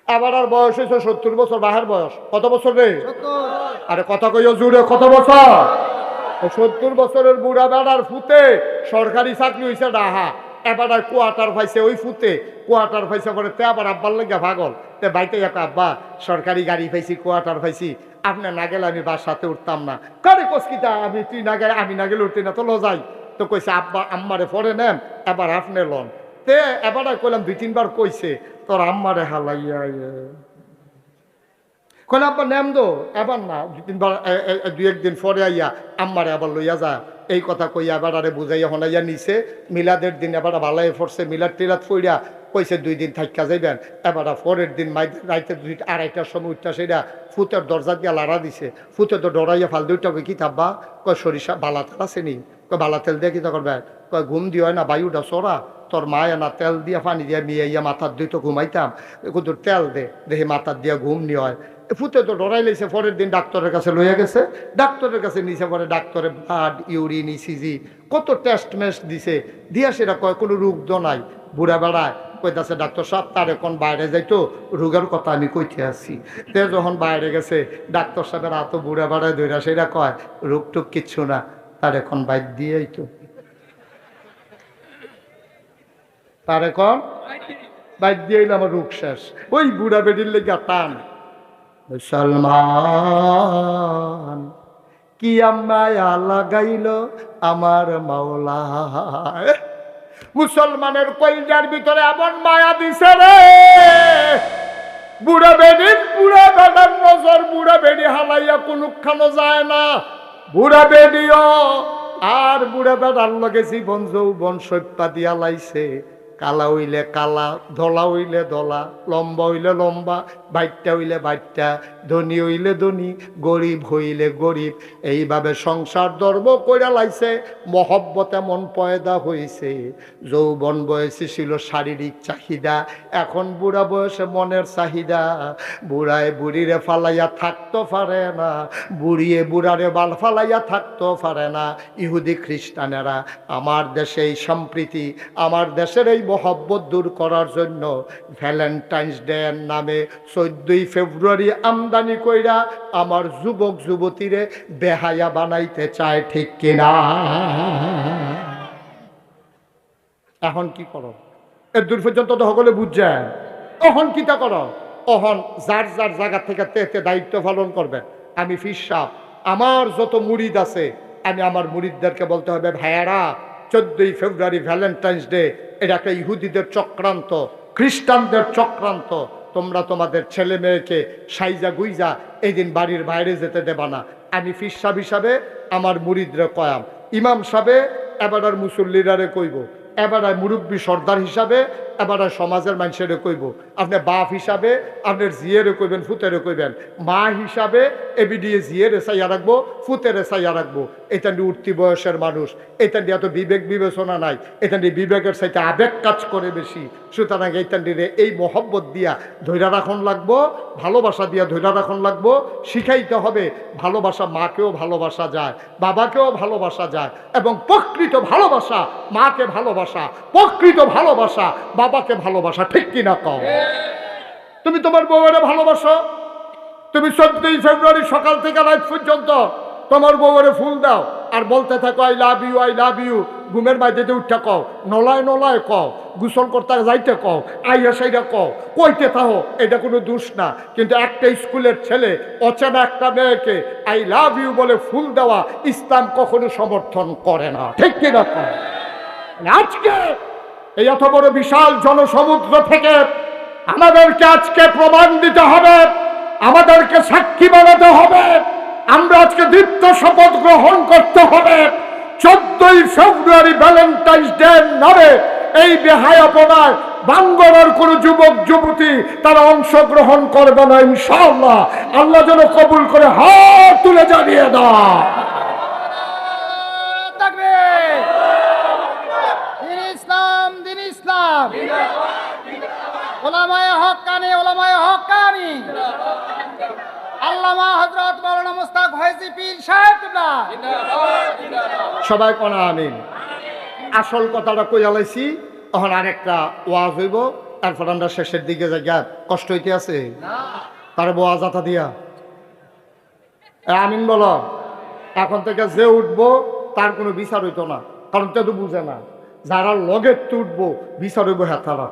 আবার আর বয়স হয়েছে 70 বছর, বাহার বয়স কত বছর রে? আরে কথা কইও জুড়ে, কত বছর? 70 বছরের বুড়া বেড়ার ফুতে সরকারি চাকরি হয়েছে ডাহা, এবার আর কোয়ার্টার পাইছে ওই ফুতে, কোয়ার্টার পাইছে করে তে আবার আব্বার লেগে পাগল, তে বাইতে এক আব্বা সরকারি গাড়ি পাইছি, কোয়ার্টার পাইছি, আপনি না গেলে আমি বাসাতে উঠতাম না। কারে কসকিতা আমি, তুই না গেলে আমি না গেলে উঠতি না, তো লজাই। তো কইছে আব্বা আম্মারে পরে নেন, এবার আপনি লন। তে এবার আর কইলাম 2-3 বার কইছে তোর আম্মারে হালাইয়া কইলাম আব্বা নেম দো, এবার না 2-3 বার 2-1 দিন পরে আইয়া আম্মারে আবার লইয়া যা। এই কথা কইয়া এবার আরে বুঝাইয়া হনাইয়া নিছে। মিলাদের দিন এবার ভালাই পড়ছে, মিলাদ টিলাদ ফইরা কইছে 2 দিন থাইকা যাইবেন। এবার পরের দিন রাইতে 2-2:30টার সময় উঠটা সেটা ফুতের দরজা দিয়া লাড়া দিছে। ফুতে তো ডরাইয়া ফাল দুইটা কই কি থাকবা, কয় সরিষা বালা তেল আছে নি, কয় বালা তেল দিয়ে কিতা করবেন, কয় ঘুম দিয়ে হয় না বায়ুটা চড়া, তোর মায়া না তেল দিয়া পানি দিয়া মিয়াইয়া মাথার দুই তো ঘুমাইতাম, কিন্তু তেল দে দেখে মাথার দিয়া ঘুম নি হয়। ফুতে তো ডরাই লাইছে। পরের দিন ডাক্তারের কাছে লইয়া গেছে, ডাক্তারের কাছে নিচে পরে ডাক্তারে ব্লাড ইউরিন ইসিজি কত টেস্ট মেস্ট দিছে, দিয়া সেটা কয় কোনো রোগ নাই। বুড়া বেড়ায় কইতাছে ডাক্তার সাহেব তার এখন বাইরে যাইতো, রোগের কথা আমি কইতে আসছি। তে যখন বাইরে গেছে ডাক্তার সাহেবের এত বুড়া বেড়ায় ধইরা সেটা কয় রোগ টুক কিচ্ছু না, তার এখন বাইর দিয়েই তো, তার এখন বাইর দিয়েই আমার রোগ শেষ। ওই বুড়া বেডির লেগে টান। মুসলমান কি মায়া লাগাইল আমার মাওলা, মুসলমানের কলিজার ভিতরে এমন মায়া দিছে রে, বুড়া বেডির বুড়া বেড়ার নজর বুড়া বেডি হালাইয়া কোনখানো যায় না। বুড়া বেডিও আর বুড়া বেড়ার লগে জীবন যৌবন সৈপা দিয়া লাইছে। কালা হইলে কালা, ধলা হইলে ধলা, লম্বা হইলে লম্বা, বাইটটা হইলে বাইটটা, ধনী হইলে ধনী, গরিব হইলে গরিব, এইভাবে সংসার ধর্ম কইরা লাইছে। মহব্বত এমন পয়দা হইছে, যৌবন বয়সে ছিল শারীরিক চাহিদা, এখন বুড়া বয়সে মনের চাহিদা। বুড়ায় বুড়িরে ফালাইয়া থাকতে পারে না, বুড়িয়ে বুড়ারে বাল ফালাইয়া থাকতে পারে না। ইহুদি খ্রিস্টানেরা আমার দেশে এই সম্প্রীতি, আমার দেশের এই মহব্বত দূর করার জন্য ভ্যালেন্টাইন্স ডে এর নামে 14 ফেব্রুয়ারি আমদানি কইরা আমার যুবক যুবতীরে বেহায়া বানাইতে চায়, ঠিক কিনা? এখন কি করো? এর দূর পর্যন্ত তো সকলে বুঝছেন। অহন কিতা করো? অহন যার যার জায়গা থেকে তেতে দায়িত্ব পালন করবেন। আমি পীর সাহেব, আমার যত মুরিদ আছে আমি আমার মুরিদদেরকে বলতে হবে, ভাইয়ারা 14 ফেব্রুয়ারি ভ্যালেন্টাইন্স ডে এটা একটা ইহুদিদের চক্রান্ত, খ্রিস্টানদের চক্রান্ত। তোমরা তোমাদের ছেলে মেয়েকে সাইজা গুইজা এই দিন বাড়ির বাইরে যেতে দেবা না। আমি পীর সাহেব হিসাবে আমার মুরিদরে কয়াম, ইমাম সাহেবে এবার আর মুসল্লিরারে কইব, এবার আর মুরব্বী সর্দার হিসাবে এবার আর সমাজের মানুষেরও কইব, আপনি বাপ হিসাবে আপনার জিয়েরও কইবেন, ফুতেরও কইবেন, মা হিসাবে এবিডিএ জিয়ের চাইয়া রাখবো, ফুতের চাইয়া রাখবো। এটা নিয়ে উঠতি বয়সের মানুষ, এটা নিয়ে এত বিবেক বিবেচনা নাই, এটা নিয়ে বিবেকের চাইতে আবেগ কাজ করে বেশি। সুতরাং এইটা নিয়ে এই মহব্বত দিয়া ধৈর্য রাখন লাগবো, ভালোবাসা দিয়া ধৈর্য রাখন লাগবো। শিখাইতে হবে ভালোবাসা মাকেও ভালোবাসা যায়, বাবাকেও ভালোবাসা যায়, এবং প্রকৃত ভালোবাসা মাকে ভালোবাসা, প্রকৃত ভালোবাসা বাবাকে ভালোবাসা, ঠিক কিনা কও? তুমি তোমার বউয়ের ভালোবাসো, তুমি 14 ফেব্রুয়ারি সকাল থেকে রাত পর্যন্ত তোমার বউয়ের ফুল দাও আর বলতে থাকো I love you, I love you. ঘুমের বাইরে উঠা কও, নলায় নলায় কও, গোসল করতে যাইতে কও, আইয়া সাইরা কও, কইতে থাকো, এটা কোনো দোষ না। কিন্তু একটা স্কুলের ছেলে অচেনা একটা মেয়েকে আই লাভ ইউ বলে ফুল দেওয়া ইসলাম কখনো সমর্থন করে না, ঠিক কিনা কও? আজকে এই এত বড় বিশাল জনসমুদ্র থেকে আমাদেরকে আজকে প্রমাণ দিতে হবে, আমাদেরকে সাক্ষী বানাতে হবে। আমরা আজকে দীপ্ত শপথ গ্রহণ করতে হবে, 14 ফেব্রুয়ারি ভ্যালেন্টাইন্স ডে নামে এই বেহায়াপনায় বাঙ্গরার কোন যুবক যুবতী তারা অংশগ্রহণ করবে না ইনশাআল্লাহ। আল্লাহ যেন কবুল করে, হাত তুলে জানিয়ে দাও। দিন ইসলাম, ওলামায়ে হক্কানি, ওলামায়ে হক্কানি, আল্লামা হযরত মাওলানা মুস্তাক ফয়জী পীর সাহেব সবাই কোন আমিন। আসল কথাটা কইয়া লাইছি, এখন আরেকটা ওয়াজ হইব, তারপর আমরা শেষের দিকে যাই কষ্ট হইতে আছে তার বোয়া জাতা দিয়া আমিন বলো এখন থেকে যে উঠবো তার কোনো বিচার হইতো না, কারণ তে তো বুঝে না। যারা লগে উঠবো বিচার হইব হ্যাঁ তারা,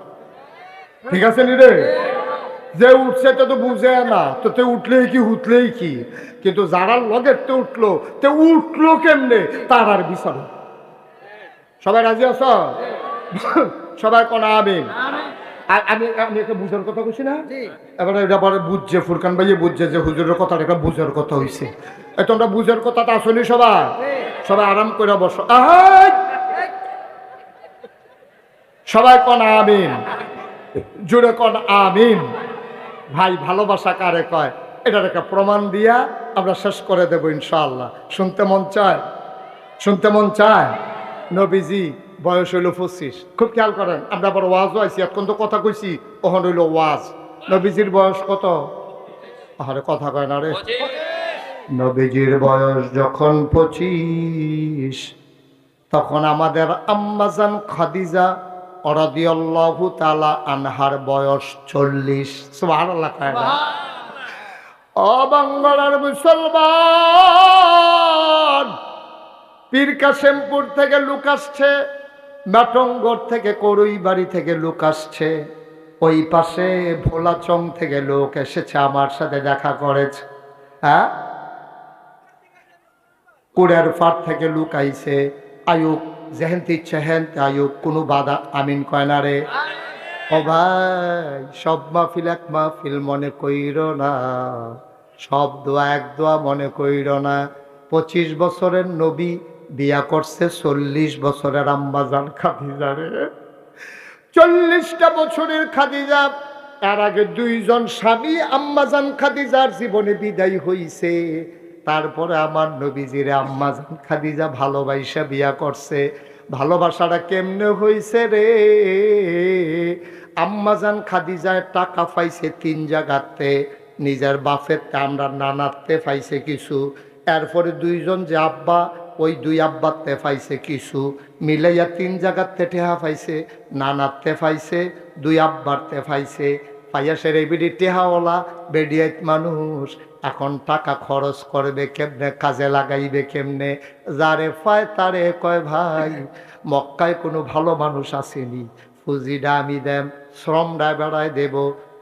ঠিক আছে নি রে? যে উঠছে তে তো বুঝে না, তো তে উঠলেই কি হুতলেই কি, কিন্তু যারা লগে উঠলো তে উঠলো কেমনে তার আর বিচার। সবাই রাজি আছ? সবাই কোন আমিন? আমি আমি একটা বুঝার কথা কইছি না, এবার এটা পরে বুঝছে ফুরকান ভাই বুঝছে যে হুজুরের কথাটা একটা বুঝার কথা হইছে। তোমরা বুঝার কথাটা আসলে সবাই সবাই আরাম করে বসো। সবাই কোন আমিন? জুড়ে কোন আমিন? ভাই ভালোবাসা কারে কয় এটার একটা প্রমাণ দিয়া আমরা শেষ করে দেব ইনশাআল্লাহ। শুনতে মন চায়? শুনতে মন চায়? নবীজি বয়স হইল 25। খুব খেয়াল করেন, আমরা আবার ওয়াজও আইছি, এখন তো কথা কইছি, ওখান হইল ওয়াজ। নবীজির বয়স কত? আরে কথা কয় না রে। নবীজির বয়স যখন 25, তখন আমাদের আম্মাজান খাদিজা রাদিয়াল্লাহু তাআলা আনহার বয়স 40। সুবহানাল্লাহ। ও বাংলার মুসলমান, পীর কাশেমপুর থেকে লোক আসছে, নাটঙ্গর থেকে, করই বাড়ি থেকে লোক আসছে, ওই পাশে ভোলাচং থেকে লোক এসেছে আমার সাথে দেখা করেছে। হ্যাঁ, কুড়ের ফাট থেকে লোক আইছে। আয়ুব যেহেন্তি চেহেন্তে আয়ুব, কোনো বাধা আমিন কয় না রে। ও ভাই, সব মাহফিল এক মাহফিল মনে কইর না, সব দোয়া এক দোয়া মনে কইর না। 25 বছরের নবী বিয়া করছে 40 বছরের আম্মাজান খাদিজা রে। 40টা বছরের খাদিজা, এর আগে 2 জন স্বামী আম্মাজান খাদিজার জীবনে বিদায় হইছে। তারপরে আমার নবীজিরে আম্মাজান খাদিজা ভালোবাসা বিয়া করছে। ভালোবাসাটা কেমনে হইছে রে? আম্মাজান খাদিজায় টাকা পাইছে 3 জায়গাতে, নিজের বাপের আমরা নানাতে পাইছে কিছু, এরপরে 2 জন যে আব্বা, ওই 2 আব্বাতে পাইছে কিছু, মিলাইয়া 3 জায়গাতে টেহা পাইছে, নানাতে পাইছে, 2 আব্বারতে পাইছে। পাইয়া সে বেডি টেহাওয়ালা বেডিয়াত মানুষ, এখন টাকা খরচ করবে কেমনে, কাজে লাগাইবে কেমনে? যারে পায় তারে কয় ভাই মক্কায় কোনো ভালো মানুষ আসেনি, পুঁজিটা আমি দেম, শ্রমটা বেড়ায় দেব,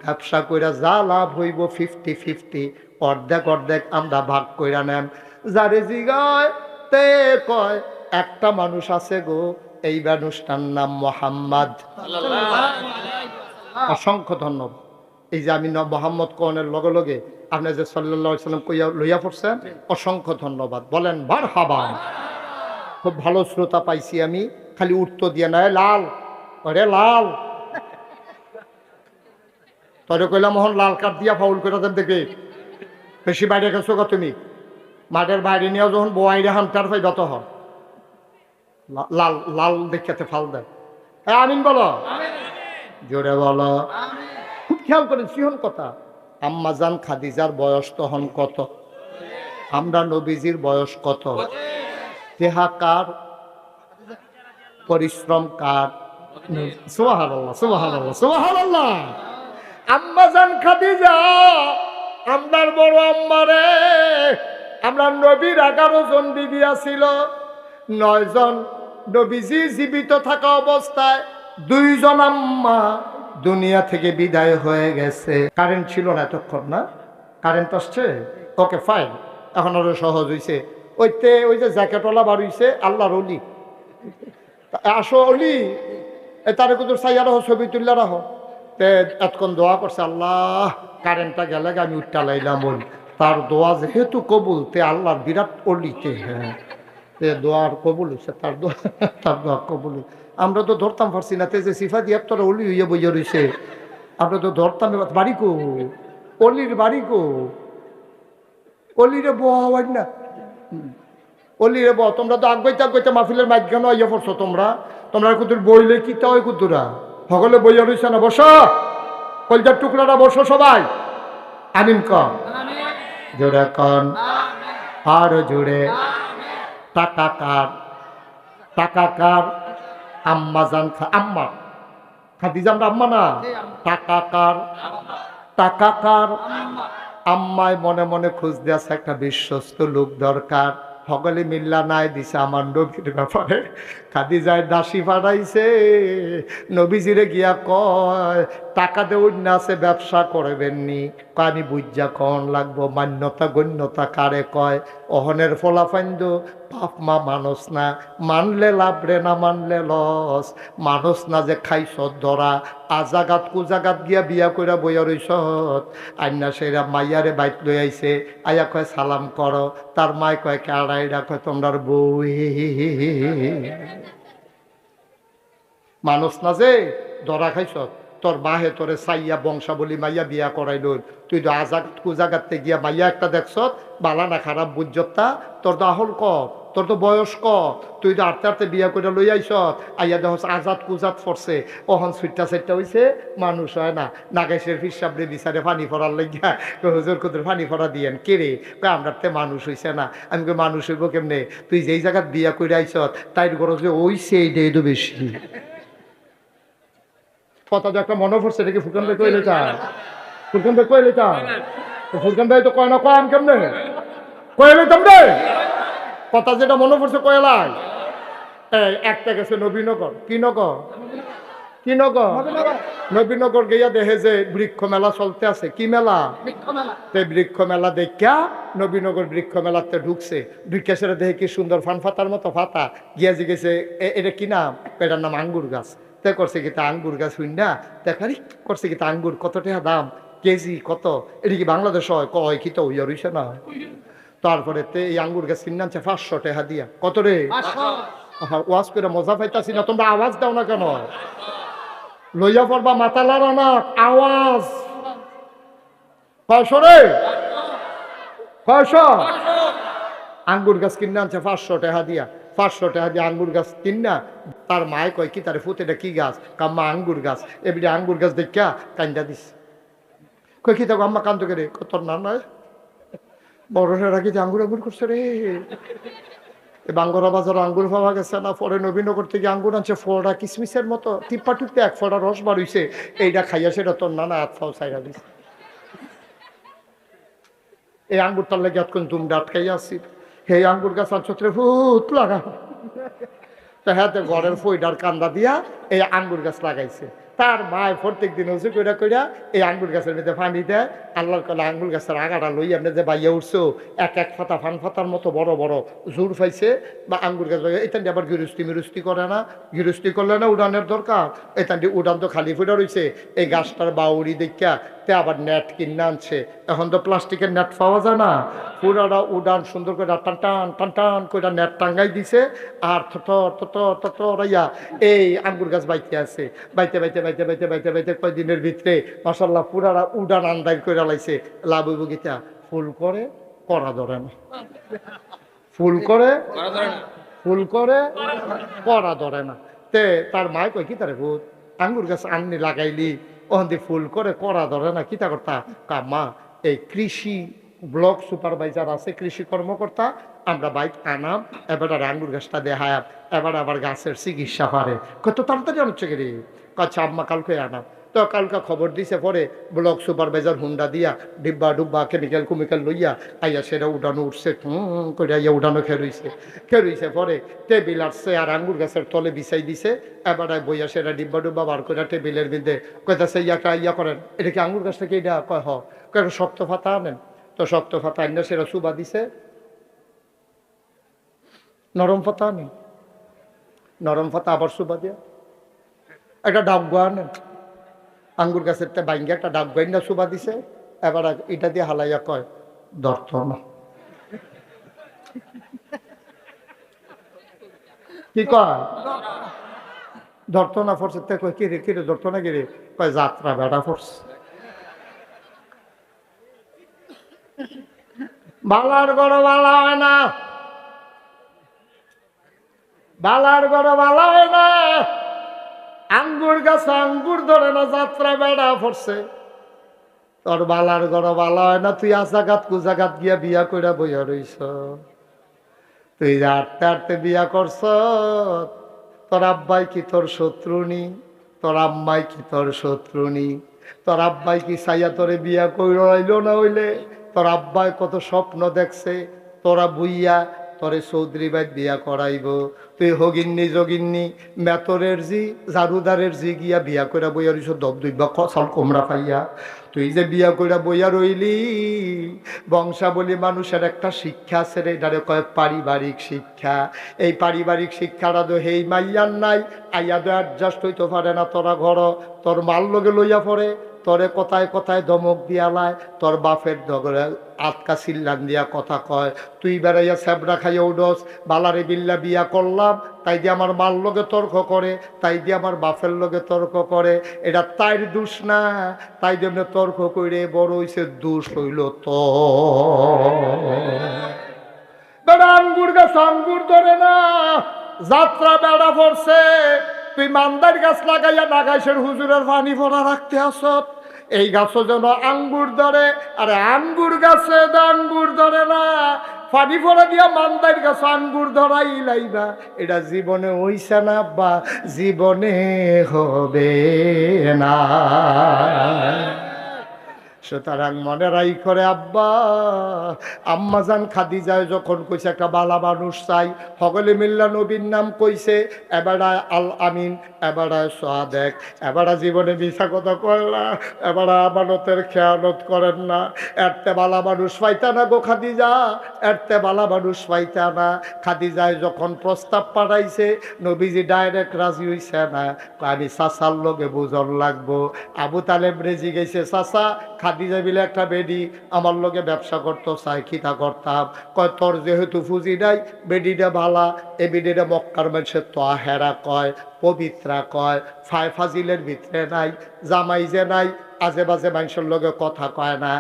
ব্যবসা কইরা যা লাভ হইব 50-50, অর্ধেক অর্ধেক আমরা ভাগ কইরা নেন। যারে জিগায় তে কয় একটা মানুষ আছে গো, এই মানুষটার নাম মোহাম্মদ। অসংখ্য ধন্যবাদ। এই যে আমি মোহাম্মদ কোনের লগে লগে আপনি যে সাল্লাল্লাহু আলাইহি সাল্লাম কইয়া লইয়া পড়ছেন, অসংখ্য ধন্যবাদ। বলেন মারহাবা। খুব ভালো শ্রোতা পাইছি আমি, খালি উত্তর দিয়ে না লাল, আরে লাল তোরে কইলাম মোহন লাল কার্ড দিয়া ফাউল করে দেন, দেখবে বেশি বাইরে গেছো গা তুমি, মাঠের বাইরে নিয়েও যখন বোয়াইরে হামটার পাইবা তখন লাল লাল দেখাতে ফাল দেয়। হ্যাঁ আমিন বলো, জোরে বলো। খুব খেয়াল করেন সিহন কথা। আম্মাজান খাদিজার বয়স তখন কত? আমরা নবীজির বয়স কত? দেহা কার, পরিশ্রম কার? সুবহানাল্লাহ, সুবহানাল্লাহ, সুবহানাল্লাহ। আম্মাজান খাদিজা আমরার বড় আম্মারে, আমরা নবীর 11 জন বিবি ছিল, 9 জন নবীজি জীবিত থাকা অবস্থায়, 2 জন আম্মা দুনিয়া থেকে বিদায় হয়ে গেছে। কারেন্ট ছিল না এতক্ষণ, না কারেন্ট আসছে, ওকে ফাইন, এখন আরো সহজ হয়েছে। ওই যে জ্যাকেটওয়ালা বার হইছে আল্লাহর অলি, আসো অলি, তারে কিন্তু চাইয়া রাখো, ছবি তুললা রাখো। এতক্ষণ দোয়া করছে, আল্লাহ কারেন্টটা গেলে আমি উঠটা লাইলাম বলি, তার দোয়া যেহেতু কবুল, তে আল্লাহর বিরাট অলিতে, হ্যাঁ দোয়ার কবুল হয়েছে, তার দোয়া কবুল। আমরা তো ধরতাম পারছি না, তে যে সিফা দিয়ে তোরা অলি হইয়া বইয়া রয়েছে, আমরা তো ধরতাম। বাড়ি কো অলির, বাড়ি কো অলিরে বহাই না, অলিরে বহ। তোমরা তো আগইতে আগইতে মাহফিলের মাঝখানে ইয়ে পড়ছো, তোমরা কুতুর বইলে কি তা ওই কুতুরা সকলে বইয়া রয়েছে না, বসো কলজার টুকরাটা বসো সবাই। আমিন কন, জোরে কন, আর জোরে। টাকা কার? টাকা কার? আম্মাজান আম্মা খাদিজা আমরা আম্মা না? জি, আম্মা। টাকা কার? টাকা কার? আম্মা। আম্মায় মনে মনে খুঁজ দিয়েছে একটা বিশ্বস্ত লোক দরকার। হগলে মিল্লা নাই দিছে আমার নবীর ব্যাপারে। খাদিজায় দাসী পাঠাইছে, নবীজিরে গিয়া কয় টাকা দেউন না আছে ব্যবসা করবেননি। কয় আমি বুঝা কন লাগবো, মান্যতা গণ্যতা কারে কয়? অহনের ফলাফাইন্দ বাপ মা মানুষ না, মানলে লাভ রে না মানলে লস। মানুষ না যে খাইছ ধরা, আজাগাত কুজাগাত গিয়া বিয়া কইরা বইয়া রইছত। আইনা সেরা মাইয়ারে বাইক লই আইছে, আয়া কয় সালাম করো। তার মায় কয় কাড়াইরা, কয় তোমরার বই। মানুষ না যে ধরা খাইছ, তোর বাহে তোরে সাইয়া বংশাবলী মাইয়া বিয়া করাইল, তুই তো আজাগাত কুজাগাতে গিয়া মাইয়া একটা দেখছ, বালা না খারাপ বুঝতা, তোর তো আহল ক, তোর তো বয়স ক, তুই তো আটতে আটতে বিয়া করে লই আইস, আইয়া দেখ আজাদ কুজাত ফরছে, অহন সুইটটা সেটটা হইছে, মানুষ হয় না। নাগেশের ফিসাবরে বিচারে ফানি ফরার লাগিয়া হুজুর কুদের ফানি ফরা দিয়েন কে রে? আমরা তে মানুষ হইছে না। আমি কই মানুষ হইব কেমনে? তুই যেই জায়গাত বিয়া করে আইস তাই গরজ ওইছে এইটাই তো বেশি। কথা তো একটা মনে পড়ছে, এটা কি ফুরকান ভাই কইলে চা? ফুরকান ভাই কইলে চা? ফুরকান ভাই তো কয় না, কয় আমি কেমনে কইলে তোমরে? কথা যেটা মনে পড়ছে কয়লাই। এই একটা গেছে নবীনগর। কি নগর? কি নগর? নবীনগর গিয়া দেখে যে বৃক্ষ মেলা চলতে আছে। কি মেলা? বৃক্ষ মেলা। তে বৃক্ষ মেলা দেখা নবীনগর বৃক্ষ মেলাতে ঢুকছে। ঢুকে সেটা দেখে কি সুন্দর ফান ফাতার মতো ফাতা। গিয়া জিগেছে এটা কি নাম? এটার নাম আঙ্গুর গাছ। তে করছে কি তা আঙ্গুর গাছ হইন না দেখারি, করছে কি তা আঙ্গুর কত টাকা দাম, কেজি কত? এটা কি বাংলাদেশ হয়? কয় কি তো হইয়া রইছে না। তারপরে তে এই আঙ্গুর গাছ কিনে আনছে 500 টাকা দিয়া। কত রে? 500। ওয়াজ করে মজা পাইতাছি না, তোমরা আওয়াজ দাও না কেন? লইয়া পড়বা মাথা লড়া না, আওয়াজ। 500 রে? 500 আঙ্গুর গাছ কিনে আনছে 500 টাকা দিয়া। 500 টাকা দিয়ে আঙ্গুর গাছ কিনা তার মায় কয় কি তারে ফুতেটা কি গাছ? কাম্মা আঙ্গুর গাছ। এবারে আঙ্গুর গাছ দেখা কান্দা দিস। কয় কি দেখো আম্মা কান্দো রে? তোর না নয় বড় রাখি যে আঙ্গুর আঙ্গুর করছে রে। বাঙ্গরা বাজার আঙ্গুর পাওয়া গেছে না, পরে নবীনগর থেকে আঙ্গুর আনছে ফোড়া কিসমিসের মতো, টিপ্পা টুপতে এক ফোড়া রস বার হইছে। এইটা খাইয়া সেটা তোর নানা হাত ফাও চাইরা দিছে। এই আঙ্গুরটার লেগে এতক্ষণ দুমটা আটকাইয়া আসছি। সেই আঙ্গুর গাছ ছত্রে ফুট লাগা, তা হ্যাঁ ঘরের ফইডার কান্দা দিয়া এই আঙ্গুর গাছ লাগাইছে। তার মায় প্রত্যেক দিন উঁচু কইরা কইরা এই আঙ্গুর গাছের মধ্যে পানি দেয়। আল্লাহর কলে আঙ্গুর গাছের আগাটা লই আপনি যে বাইয়া উঠছো, এক এক ফাতা ফান ফাতার মতো বড় বড় জোর পাইছে। বা আঙ্গুর গাছ এখান দিয়ে আবার গিরস্তি মিরস্তি করে না, গিরস্তি করলে না উড়ানের দরকার। এখান দিয়ে উড়ান তো খালি ফুটা রয়েছে। এই গাছটার বাউরি দেখা তে আবার নেট কিনে আনছে। এখন তো প্লাস্টিকের নেট পাওয়া যায় না, পুরাটা উড়ান সুন্দর করে টান টান টান টান করে নেট টাঙ্গাই দিছে। আর থরাইয়া এই আঙ্গুর গাছ বাইতে আছে। বাইতে বাইতে বাইতে বাইতে বাইতে বাইতে কয়দিনের ভিতরে মাশাল্লাহ পুরাটা উড়ান আন্দাজ করে লাইছে। লাভ হইব গীতা ফুল করে করা ধরে না, ফুল করে ফুল করে করা ধরে না। তে তার মায় কয় কি তারে ভূত আঙ্গুর গাছ আননি লাগাইলি ওখান দিয়ে ফুল করে করা ধরে না, কিতা করতা? কাম্মা এই কৃষি ব্লক সুপারভাইজার আছে, কৃষি কর্মকর্তা, আমরা বাইক আনাম, এবার আর আঙ্গুর গাছটা দেখায়, এবার আবার গাছের চিকিৎসা করে। কত তাড়াতাড়ি আনছে কে রে? আচ্ছা আম্মা কালকে আনাম। তো কালকে খবর দিছে, পরে ব্লক সুপারভাইজার হুন্ডা দিয়া ডিব্বা ডুব্বা কেমিক্যাল কুমিক্যাল লইয়া আইয়া সেটা উঠানো উঠছে, করে আইয়া উঠানো খেরুইছে। পরে টেবিল আসছে আর আঙ্গুর গাছের তলে বিছাই দিছে। এবার বইয়া সেটা ডিব্বা ডুব্বা বার করে টেবিলের বিন্দে কইতাছে ইয়াটা ইয়া করেন, এটা কি আঙ্গুর গাছটা কি? এটা কয় হ। কয় শক্ত ফাতা আনেন। তো শক্ত ফাতা আইনা সেটা চুবা দিছে। নরম ফাতা আনেন, নরম ফাতা আবার চুবা দিয়া একটা ডাবগা আনেন। আঙ্গুর গাছের বাইঙ্গে একটা ডাব গাইন্ডা চুবা দিছে। এবার এটা দিয়ে হালাইয়া কয় ধরত না। কি কয়? ধরত না ফরছে। তে কয় কিরে কিরে ধরত না কিরে? কয় যাত্রা বেড়া ফরছে। বালার গড় বালা হয় না, বালার গড় বালা হয় না। আঙ্গুর গাছ আঙ্গুর ধরে না, যাত্রা বেড়া পড়ছে। তোর বালার গড় বালা হয় না, তুই আজাগাত কুজাগাত গিয়া বিয়া কইরা বইয়া রইছ। তুই যে আটতে আটতে বিয়া করছ, তোর আব্বাই কি তোর শত্রু নি? তোর আম্মাই কি তোর শত্রু নি? তোর আব্বাই কি চাইয়া তোরে বিয়া কইরাইলো না হইলে? তোর আব্বাই কত স্বপ্ন দেখছে তোরা বুইয়া তোরে চৌধুরী ভাই বিয়া করাইব, তুই হগিন্নি যোগিন্নি মেতরের জি জারুদারের জি গিয়া বিয়া কইরা বইয়া রইছ দব দুইবা কসাল কোমরা পাইয়া। তুই যে বিয়া কইরা বইয়া রইলি, বংশাবলী মানুষের একটা শিক্ষা আছে রে, এটারে কয় পারিবারিক শিক্ষা। এই পারিবারিক শিক্ষাটা তো হেই মাইয়ার নাই, আইয়া তো অ্যাডজাস্ট হইতে পারে না। তোরা ঘর তোর মাল লগে লইয়া পড়ে, তোরে কথায় কথায় ধমক দিয়ালায়, তোর বাপের দগরে আটকা চিল্লান দিয়া কথা কয়। তুই বেড়াইয়া স্যাবরা খাইয়া উডস, বালারে বিল্লা বিয়া করলাম তাই দিয়ে আমার মাল লগে তর্ক করে, তাই দিয়ে আমার বাপের লগে তর্ক করে। এটা তাইর দোষ না, তাই দিয়ে তর্ক করে বড় হইছে, দোষ হইল তো বেড়া আঙ্গুর গাছ আঙ্গুর ধরে না, যাত্রা বেড়া পড়ছে। তুই মান্দার গাছ লাগাইয়া নাগাইশের হুজুরের পানি ভরা রাখতে আসত, এই গাছও যেন আঙ্গুর ধরে। আরে আঙ্গুর গাছে আঙ্গুর ধরে না, পানি ভরা দিয়া মান্দার গাছ আঙ্গুর ধরাই লাইবা। এটা জীবনে হইছে না বা জীবনে হবে না। সুতরাং মনে রাই করে আব্বা আম্মাজান খাদিজায় যখন কইছে একটা বালা মানুষ চাই, সকলে মিল্লা নবীর নাম কইছে, এবারা আল আমিন, এবারা সাদেক, এবারা জীবনে মিশা কথা কয় না, এবারা আমানতের খেয়ালত করেন না। এরতে বালা মানুষ পাইতা না গো খাদিজা, এরতে বালা মানুষ পাইতা না। খাদিজায় যখন প্রস্তাব পাঠাইছে, নবীজি ডাইরেক্ট রাজি হইছে না, আমি চাচার লগে বুঝন লাগবো। আবু তালেব রেজি গেছে, চাচা খাদিজা বিলে একটা বেডি আমার লগে ব্যবসা করতো, চাই খিতা করতাম। কয় তোর যেহেতু ফুজি নাই, বেডিটা ভালা, এ বেডিটা মক্কার মানুষের তোয়াহেরা কয়, পবিত্রা কয়, ফাজিলের ভিতরে নাই, জামাই যে নাই, আজে বাজে মানুষের লগে কথা কয় না।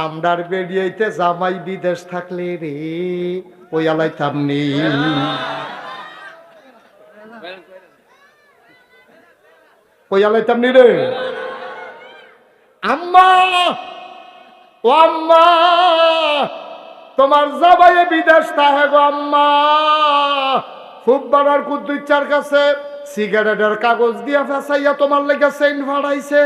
আমরার বেরিয়েতে জামাই বিদেশ থাকলে রে ওয়ালাইতাম নি। ওয়ালাইতাম নি রে। আম্মা ও আম্মা, তোমার জামাইয়ে বিদেশ তাহে গো আম্মা। খুব বানার কুদ্দুচ্চার কাছে সিগারেটের কাগজ দিয়া ফেসাইয়া তোমার লেগে চেইন ভাড়াইছে,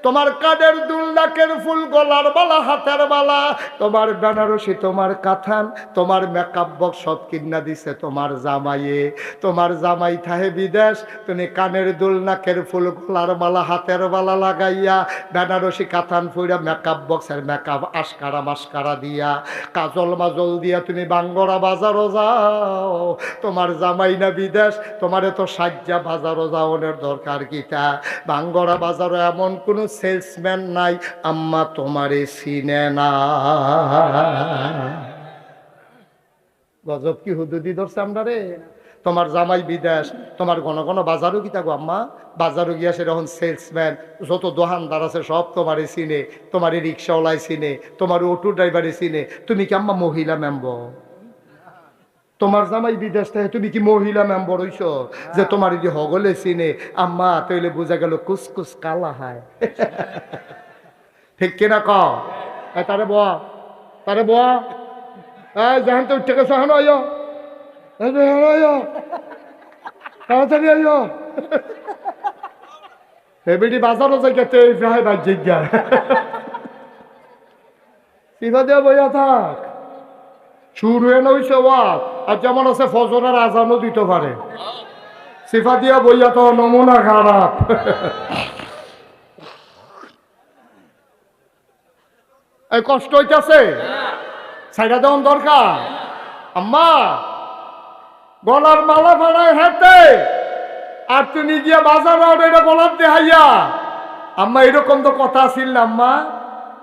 তোমার কাদের দুল, নাকের ফুল, গলার বালা, হাতের বালা, তোমার বেনারসি, তোমার কাথান, তোমার মেকআপ বক্স সব কিনা দিছে তোমার জামাইয়ে। তোমার জামাই থাহে বিদেশ, তুমি কানের দুল, নাকের ফুল, গলার বালা, হাতের বালা লাগাইয়া, বেনারসি কাথান ফুইরা, মেকআপ বক্সের মেকআপ আশকারা মাস্কারা দিয়া, কাজল মাজল দিয়া তুমি বাঙ্গরা বাজারও যাও। তোমার জামাই না বিদেশ, তোমার তো সাজ্জা বাজারও যাওয়ার দরকার কিটা? বাঙ্গরা বাজারও এমন কোনো সেলসম্যান নাই আম্মা তোমারে চিনে না। গজব কি হুদুদি ধরছে আমরা রে। তোমার জামাই বিদেশ, তোমার ঘন ঘন বাজারও কি থাকো আম্মা, বাজারও গিয়া সেরকম সেলসম্যান যত দোকানদার আছে সব তোমারে চিনে, তোমারে রিক্সাওয়ালাই চিনে, তোমার অটো ড্রাইভারে চিনে। তুমি কি আম্মা মহিলা মেম্বর? তোমার জামাই বিদেশ থেকে তুমি কি মহিলা মেম্বর হইছ যে তোমার যদি হগলে চিনে? আম্মা তৈলে বোঝা গেল কুসকুস কালা হয়। ঠিক কিনা ক? তারে বয়া, তারে বয়া, জাহান তো উঠে গেছে, হানো আইয়, তাড়াতাড়ি আইয়। এবিডি বাজারও যাই গেতে ভাই বাদ জিজ্ঞা সিভা দিয়া বইয়া থাক, শুরু হয়ে নইছে ওয়াজ। আর যেমন আছে ফজরের আজানও দিতে পারে, সিফা দিয়া বইয়া তো নমুনা খারাপ। এই কষ্ট হইতেছে, সাইডা দেওয়ান দরকার। আম্মা গলার মালা ফাড়ায় হাতে, আর তুমি গিয়া বাজার এটা গলার দেহাইয়া। আম্মা এরকম তো কথা ছিল না আম্মা।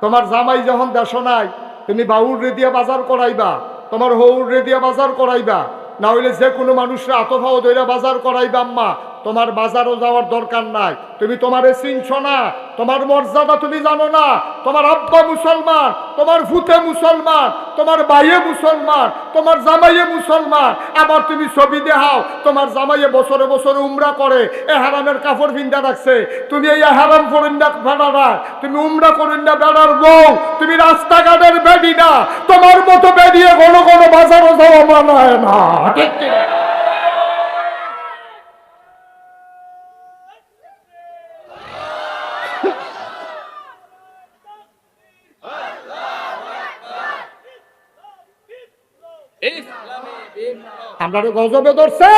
তোমার জামাই যখন দেশ নাই, তুমি বাউর রে দিয়া বাজার করাইবা, তোমার হৌর রে দিয়া বাজার করাইবা, না হইলে যে কোনো মানুষরা আতফাও দইরা বাজার করাইবা। আম্মা তোমার বাজারও যাওয়ার দরকার নাই, তুমি তোমারে চিনছ না, তোমার মর্যাদা তুমি জানো না। তোমার আব্বা মুসলমান, তোমার ফুতে মুসলমান, তোমার ভাইয়ে মুসলমান, তোমার জামাইয়ে মুসলমান, আবার তুমি ছবি দেখাও তোমার জামাইয়ে বছরে বছরে উমরা করে, এ হারামের কাপড় ভিন্দা রাখছে, তুমি এই হারাম করিন্দা ভাড়া না, তুমি উমরা করিন্দা বেড়ার বউ, তুমি রাস্তাঘাটের বেডি না। তোমার মতো বেরিয়ে ঘন ঘন বাজারও যাওয়া মানায় না। ঠিক ইসলামী বিপ্লব। আমরা গজবে ধরছে,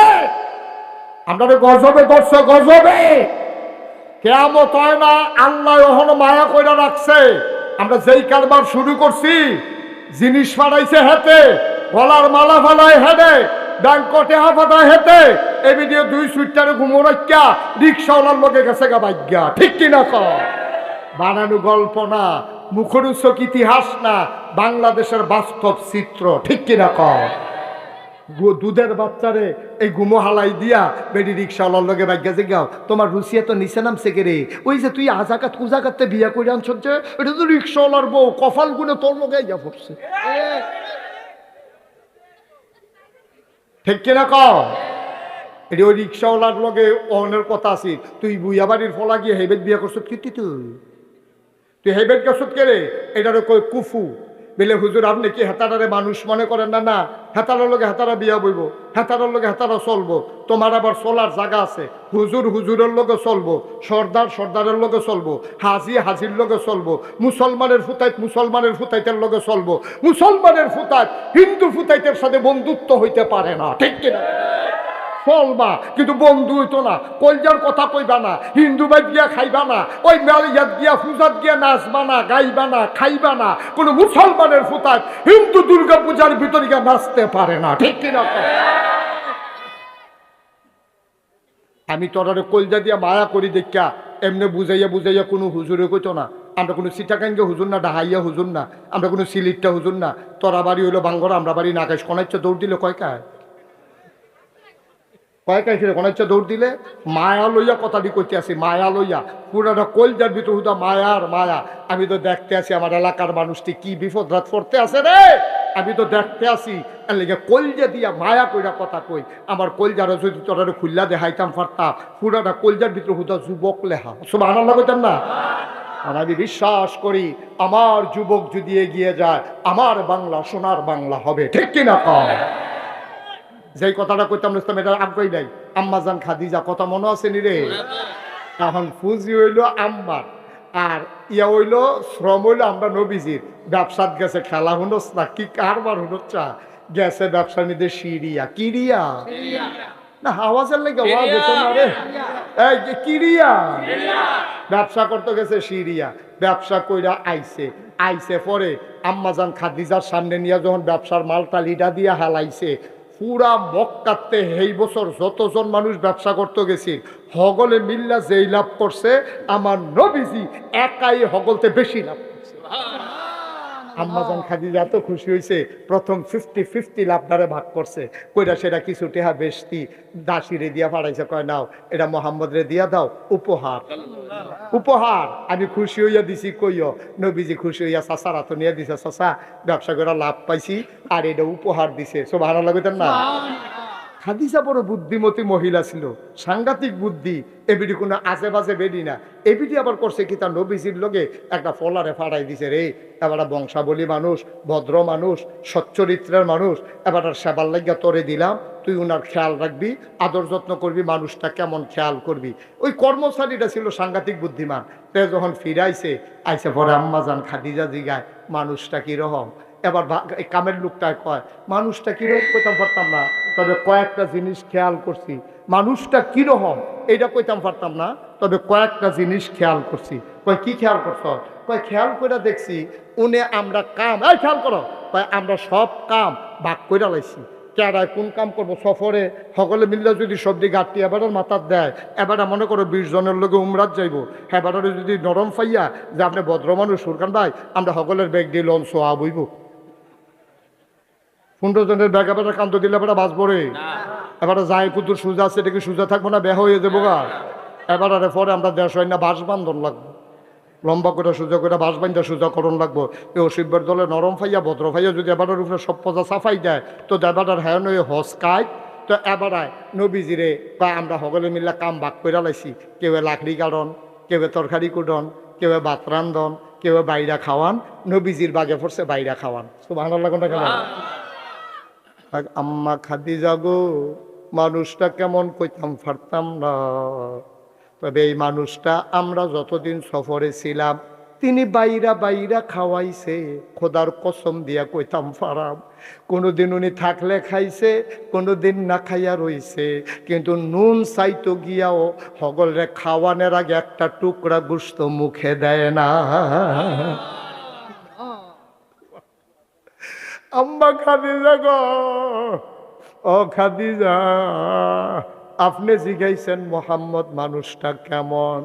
আমরা গজবে ধরছে, গজবে কেয়ামত হয় না, আল্লাহ ওহনো মায়া কইরা রাখছে। আমরা যেই কারবার শুরু করছি, জিনিস ফাড়াইছে হেতে, গলার মালা ফালায় হেডে, ব্যাংকটে হাফাতায় হেতে, এই ভিডিও 2 সুইটারে ঘুমো রাখা রিক্সাওয়ালার লোকে গেছে গা ভাগ্যা, ঠিক কিনা কর? বানানো গল্প না, মুখরোচক ইতিহাস না, বাংলাদেশের বাস্তব চিত্র, ঠিক কিনা কর? দুধের বাচ্চারে এই গুমো হালাই দিয়া বেডি রিক্সাওয়ালার লগে ভাগ্যা যে গাও, তোমার রুচিয়া তো নিচে নামছে কে রে? ওই যে তুই আজাকাত কুজাকাতে বিয়া করে আনছ, যে এটা তো রিক্সাওয়ালার বউ, কপাল গুনে তোর লগে ইয়া পড়ছে, ঠিক কিনা কও? এটি ওই রিক্সাওয়ালার লগে অনের কথা আছে, তুই বুইয়া বাড়ির ফলা গিয়ে হেবেদ বিয়া করছ, কি তুই হেবেদ গেছ কে রে? এটারও কই কুফু বেলে হুজুর, আপনি কি হেতারারে মানুষ মনে করেন? না না, হেতারার লগে হেতারা বিয়া বইব, হেতারার লগে হেতারা চলবো, তোমার আবার চলার জায়গা আছে। হুজুর হুজুরের লগে চলবো, সর্দার সর্দারের লগে চলবো, হাজি হাজির লগে চলবো, মুসলমানের ফুতাইত মুসলমানের ফুতাইতের লগে চলবো, মুসলমানের ফুতাইত হিন্দু ফুতাইতের সাথে বন্ধুত্ব হইতে পারে না, ঠিক কিনা? চলবা কিন্তু বন্ধু হইতো না, কলজার কথা কইবা না, হিন্দু বাইত গিয়া খাইবা না, ওই মেলিয়াত গিয়া পূজাত গিয়া নাচবা না, গাইবা না, খাইবা না। কোন মুসলমানের ফুতায় হিন্দু দুর্গা পূজার ভিতরে গিয়া নাচতে পারে না, ঠিক কিনা? আমি তোরারে কলজা দিয়া মায়া করি দেখা এমনি বুঝাইয়া বুঝাইয়া কোনো হুজুরে কইতো না। আমরা কোনো সিটাকাঙ্গে হুজুর না, ডাহাইয়া হুজুর না, আমরা কোনো সিলিটটা হুজুর না। তোরা বাড়ি হইলো বাঙ্গরা, আমরা বাড়ি নাকাশ কোনাইচ্ছে দৌড় দিলে কয়কায় কয়কায় ছিল কোনাইচ্ছে দৌড় দিলে। মায়া লইয়া কথাটি করতে আসি, মায়া লইয়া পুরাটা কলজার ভিতর হুদা মায়ার মায়া। আমি তো দেখতে আসি আমার এলাকার মানুষটি কি বিপদ রাত করতে আছে রে, আমি তো দেখতে আসি। এর লেগে কলজা দিয়া মায়া কইরা কথা কই। আমার কলজারা যদি তোরা খুল্লা দেখাইতাম পারতাম, পুরাটা কলজার ভিতর হুদা যুবক লেখা, সুবহানাল্লাহ কইতাম না? আর আমি বিশ্বাস করি আমার যুবক যদি এগিয়ে যায়, আমার বাংলা সোনার বাংলা হবে, ঠিক কিনা কয়? যেই কথাটা কইতাম ইসলাম, এটা আগ্রহী নাই। আম্মাজান খাদিজা কথা মনে আছে নি রে? এখন ফুজি হইল আম্মার, আর ইয়া হইল শ্রম হইল আমরা নবীজির। ব্যবসাত গেছে, খেলা হুনস না কি কারবার হুনচ্ছা গেছে ব্যবসা নিতে সিরিয়া। কিরিয়া না আওয়াজের লেগে আওয়াজ হতো না রে, এই যে কিরিয়া ব্যবসা করতে গেছে সিরিয়া। ব্যবসা কইরা আইছে পরে আম্মাজান খাদিজার সামনে নিয়ে যখন ব্যবসার মালটা লিডা দিয়া হালাইছে, পুরা মক্কাতে এই বছর যতজন মানুষ ব্যবসা করতে গেছি হগলে মিল্লা যেই লাভ করছে, আমার নবীজি একাই হগলতে বেশি লাভ করছে। আম্মাজান খাদিজা এত খুশি হয়েছে, প্রথম 50-50 লাভ দ্বারা ভাগ করছে। কইরা সেটা কিছু টেহা বেশি দাসিরে দিয়া পাঠাইছে, কয় নাও এটা মোহাম্মদ রে দিয়া দাও উপহার। উপহার আমি খুশি হইয়া দিছি, কইও নবীজি খুশি হইয়া চাচার হাতে নিয়ে দিছে, চাচা ব্যবসা করে লাভ পাইছি আর এটা উপহার দিছে। সুবহানাল্লাহ কইতেন না? খাদিজা বড় বুদ্ধিমতী মহিলা ছিল, সাংঘাতিক বুদ্ধি। এবিডি কোনো আজে বাজে বেডি না। এবিডি আবার করছে কি, তার নবীজির লগে একটা ফলারে ফাটাই দিছে রে, এবার বংশাবলী মানুষ, ভদ্র মানুষ, সচ্চরিত্রের মানুষ, এবার সেবার লাগিয়া তোরে দিলাম, তুই উনার খেয়াল রাখবি, আদর যত্ন করবি, মানুষটা কেমন খেয়াল করবি। ওই কর্মচারীটা ছিল সাংঘাতিক বুদ্ধিমান। তে যখন ফিরাইছে আইসে পরে আম্মাজান খাদিজা জিগায় মানুষটা কিরকম। এবার এই কামের লোকটায় কয় মানুষটা কিরকম, কইতাম পারতাম না, তবে কয়েকটা জিনিস খেয়াল করছি। মানুষটা কিরকম এইটা কইতাম পারতাম না, তবে কয়েকটা জিনিস খেয়াল করছি। কয় কি খেয়াল করছ? কয় খেয়াল করে দেখছি উনি আমরা কাম, এই খেয়াল করো, কয় আমরা সব কাম ভাগ করে লাইছি। কেডায় কোন কাম করবো, সফরে সকলে মিললে যদি সবজি গাঁটটি এবার মাথার দেয়, এবার মনে করো 20 জনের লোকে উমরাত যাইব, এবারে যদি নরম ফাইয়া যে আপনি ভদ্র মানুষ সুরকান ভাই আমরা সকলের ব্যাগ দিয়ে লন সোয়া বইব। 15 জনের ব্যাগ এবার কান্ত দিলে এবার বাঁচবো রে, এবারে যায় কুতুর সোজা আছে, এটা কি সোজা থাকবো না, বেহ হয়ে যাবো গা। এবারে পরে আমরা দেশ হয় না বাঁশ বান্ধন লাগবো, লম্বা করে সোজা করে বাঁশ বান্ধা সোজা করণ লাগবো। এই অসিবের দলে নরম ফাইয়া ভদ্র ফাইয়া যদি এবারের উপরে সব পজা সাফাই দেয়, তো এবারের হ্যাঁ নয় হসকায়। তো এবারায় নবীজিরে বা আমরা সকলে মিলে কাম ভাগ করে লাইছি। কেউ লাকড়ি কাটন, কেউ তরকারি কুটন, কেউ ভাত রান্ধন, কেউ বাইরা খাওয়ান। নবীজির বাগে পড়ছে বাইরা খাওয়ান। সুবহানাল্লাহ কোনটা কেন? আম্মা খাদিজা গো মানুষটা কেমন কইতাম পারতাম না, তবে এই মানুষটা আমরা যতদিন সফরে ছিলাম তিনি বাইরা বাইরা খাওয়াইছে, খোদার কসম দিয়া কইতাম ফারাম, কোনোদিন উনি থাকলে খাইছে, কোনোদিন না খাইয়া রইছে, কিন্তু নুন চাইতো গিয়াও হগলরে খাওয়ানোর আগে একটা টুকরা গোশত মুখে দেয় না। আম্মা খাদিজা গো, ও খাদিজা, আপনি জিগাইছেন মোহাম্মদ মানুষটা কেমন?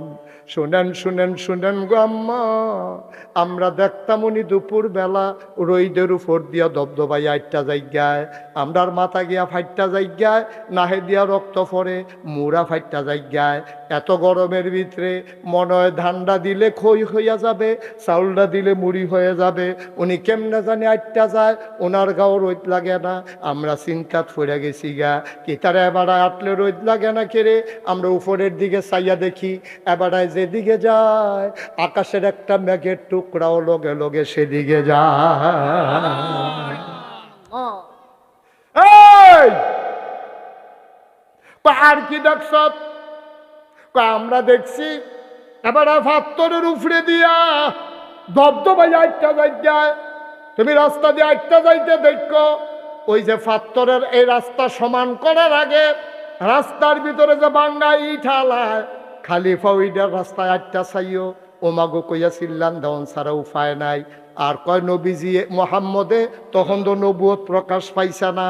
শুনেন শুনেন শুনেন গো আম্মা, আমরা দেখতাম উনি দুপুর বেলা রইদের উপর দিয়া দবদবাই আটটা জায়গায়, আমরার মাথা গিয়া ফাইটটা জায়গায়, নাহে দিয়া রক্ত পড়ে, মুড়া ফাইটটা জায়গায়। এত গরমের ভিতরে মনে হয় ধানটা দিলে খই হইয়া যাবে, চাউলটা দিলে মুড়ি হয়ে যাবে। উনি কেমনে জানি আটটা যায়, ওনার গাও রোদ লাগে না। আমরা চিন্তাত পড়ে গেছি গা, কি তারা এবারায় আটলে রোদ লাগে না কেড়ে। আমরা উপরের দিকে চাইয়া দেখি, এবারায় যেদিকে যায় আকাশের একটা মেঘের টুকরাও লগে লগে সেদিকে যায়। এই আর কি দেখছ? আমরা দেখছি এবার ফাত্তরের উপরে দিয়া দবদবাই আটটা জায়গায়, তুমি রাস্তা দিয়ে আটটা যাইতে দেখো, ওই যে ফাত্তরের এই রাস্তা সমান করার আগে রাস্তার ভিতরে যে বাঙ্গা ইট হালায়, খালিফা ওইটার রাস্তায় আটটা চাইও, ওমাগো কইয়া চিল্লান দেওয়ান ছাড়া উপায় নাই। আর কয় নবীজি মোহাম্মদে তখন তো নবুয়ত প্রকাশ পাইছে না,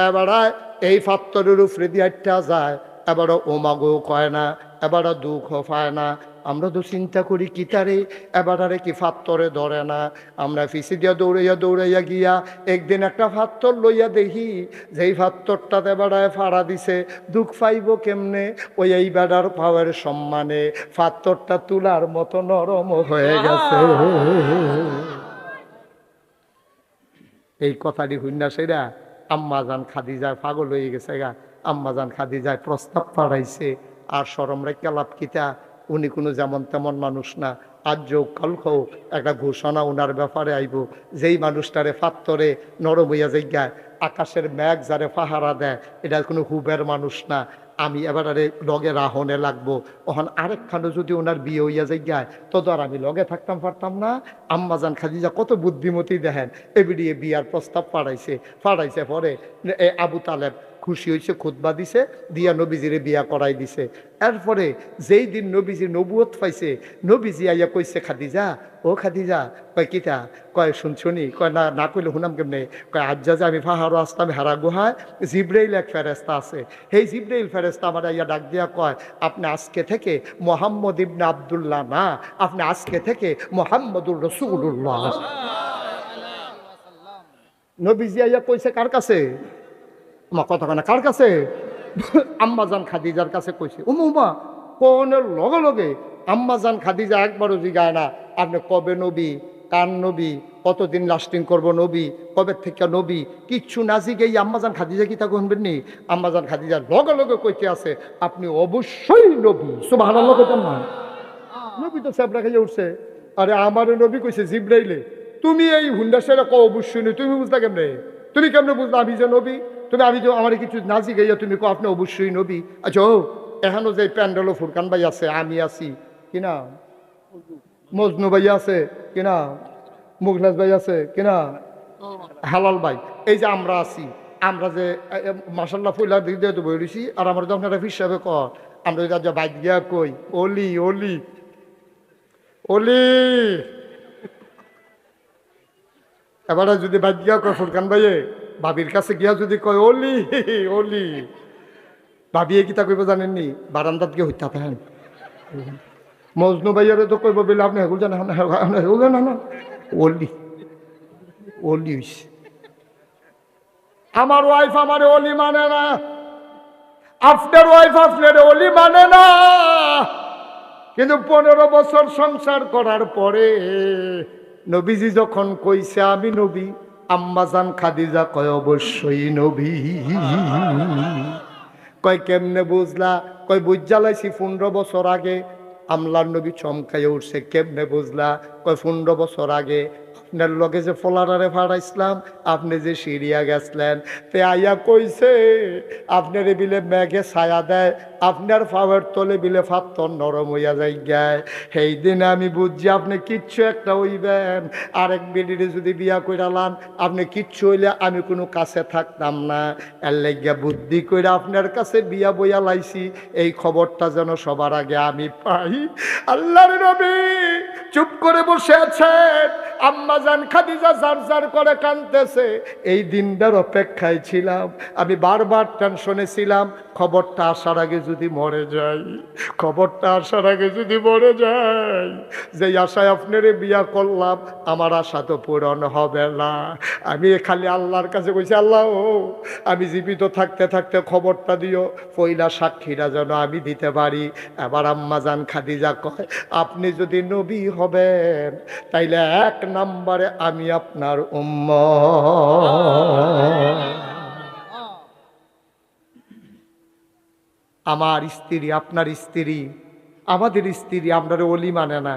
এবারায় এই ফাত্তরের উপরে দিয়ে আটটা যায়, এবারও ওমাগো কয় না, এবারও দুঃখ পায় না। আমরা তো চিন্তা করি কি তারে এবারে কি ফাত্তরে ধরে না। আমরা ফিসি দিয়া দৌড়াইয়া দৌড়াইয়া গিয়া একদিন একটা ফাত্তর লইয়া দেখি, যেই ফাত্তরটাতে বেড়ায় ফাড়া দিছে, দুঃখ পাইব কেমনে? ওই এই বেড়ার পাওয়ার সম্মানে ফাত্তরটা তুলার মতো নরম হয়ে গেছে। এই কথাটি হুন্না সেরা আম্মাজান খাদিজায় পাগল হয়ে গেছে গা। আম্মাজান খাদিজায় প্রস্তাব পাঠাইছে, আর শরম রেখা লাভ কিতা, উনি কোনো যেমন তেমন মানুষ না। আজ যোগ কাল হোক একটা ঘোষণা ওনার ব্যাপারে আইব, যেই মানুষটারে ফাত্তরে নরম হইয়া জায়গায় আকাশের মেঘ যারে পাহারা দেয়, এটা কোনো হুবের মানুষ না। আমি এবারে লগে রাহনে লাগবো। ওখান আরেকখানে যদি ওনার বিয়ে হইয়া জায়গায়, তো আর আমি লগে থাকতাম পারতাম না। আম্মাজান খাদিজা কত বুদ্ধিমতী দেখেন, এবিডিয়ে বিয়ার প্রস্তাব পাঠাইছে পরে আবু তালেব খুশি হয়েছে, খুতবা দিছে, দিয়া নবীজিরে বিয়া করাই দিছে। এরপরে যেই দিন নবীজি নবুয়ত পাইছে, নবীজি আইয়া কইছে খাদিজা, ও খাদিজা, কয় কিতা? কয় শুনছনি? কয় না, না কইলে শুনাম কেমনে? কয় আজ যে আমি পাহাড়ও আসতাম হারা গুহায়, জিব্রাইল এক ফেরেস্তা আছে, সেই জিব্রাইল ফেরেস্তা আমার আইয়া ডাক দিয়া কয়, আপনি আজকে থেকে মোহাম্মদ ইবনে আব্দুল্লাহ না, আপনি আজকে থেকে মোহাম্মদুর রসুল্লাহ। নবীজি আইয়া কইছে কার কাছে? আমার কথা না, কার কাছে? আম্মাজান খাদিজার কাছে কইছে। উমা কোনের লগে লগে আম্মাজান খাদিজা একবারও জিগায় না আপনি কবে নবী, কার নবী, কতদিন লাস্টিং করব নবী, কবে থেকে নবী, কিচ্ছু না জিগেই আম্মাজান খাদিজা কি তা শুনবেন নি? আম্মাজান খাদিজার লগে লগে কইতে আছে আপনি অবশ্যই নবী। সুবহানাল্লাহ কইতাম না? নবী তো সাবরা খাইয়া উঠছে। আরে আমারও নবী কইছে জিব্রাইলে, তুমি এই হুন্ডা সেরা ক অবশ্যই নই, তুমি বুঝলা কেমনে? তুমি কেমনে বুঝলা আমি যে নবী? তুমি আমি যে আমার কিছু না জিগাইয়া তুমি কো আপনি অবশ্যই নবী। আচ্ছা ও এখানো যে প্যান্ডেলও ফুরকান ভাই আছে, আমি আছি কিনা, মজনু ভাই আছে কিনা, মুগলাস ভাই আছে কিনা, হালাল ভাই, এই যে আমরা আছি, আমরা যে মাসাল্লাহ ফুলার দিক দিয়ে তো বই রয়েছি। আর আমার যখন একটা হিসাবে কর, আমরা যা বাইক গিয়া কই অলি অলি অলি, এবারে যদি বাইক গিয়া কয় ফুরকান ভাইয়ে, ভাবির কাছে গিয়া যদি কয় অলি অলি, ভাবিয়ে কিতা কইব জানেননি? বারান্দাত গিয়ে হইতা থাকেন। মজনু ভাইয়ারে তো কইব বলে আপনি হেগুল জানেন না, অলি অলি হইছে। আমার ওয়াইফ আমার অলি মানে না, আপনার ওয়াইফ আপনার অলি মানে না। কিন্তু 15 বছর সংসার করার পরে নবীজি যখন কইছে আমি নবী, আম্মাজান খাদিজা কয় অবশ্যই নবী। কয় কেমনে বুঝলা? কয় বুঝালাইছি 15 বছর আগে আমলার নবী চমকাইয়া উঠছে। কেমনে বুঝলা? কয় 15 বছর আগে আপনার লগে যে ফলারারে ফাড়াইছিলাম, আপনি যে সিরিয়া গেছলেন, তে আইয়া কইছে আপনার বিলে মেঘে ছায়া দেয়, আপনার ফাওয়ার তলে বিলে ফাত্তর নরম হইয়া যাই গায়। সেই দিন আমি বুঝছি আপনি কিচ্ছু একটা হইবেন। আরেক বেডিরে যদি বিয়া কইরালাম, আপনি কিচ্ছু হইলে আমি কোনো কাছে থাকতাম না। এর লাগিয়া বুদ্ধি কইরা আপনার কাছে বিয়া বইয়া লাইছি, এই খবরটা যেন সবার আগে আমি পাই। আল্লাহর নবী চুপ করে বসে আছেন, আম্মা জান খাদিজা জার জার করে কাঁদতেছে। এই দিনটার অপেক্ষায় ছিলাম, আমি বারবার টেনশনে ছিলাম, খবরটা আসার আগে যদি মরে যাই, খবরটা আসার আগে যদি মরে যাই। যে আশায় আপনারে বিয়া করলাম, আমার আশা তো পূরণ হবে না। আমি খালি আল্লাহর কাছে কইছি, আল্লাহ আমি জীবিত থাকতে থাকতে খবরটা দিও, পয়লা সাক্ষীরা যেন আমি দিতে পারি। এবার আম্মা জান খাদিজা কয়, আপনি যদি নবী হবেন তাইলে 1 নম্বরে আমি আপনার উম্মত। আমার স্ত্রী, আপনার স্ত্রী, আমাদের স্ত্রী আপনার ওলি মানে না।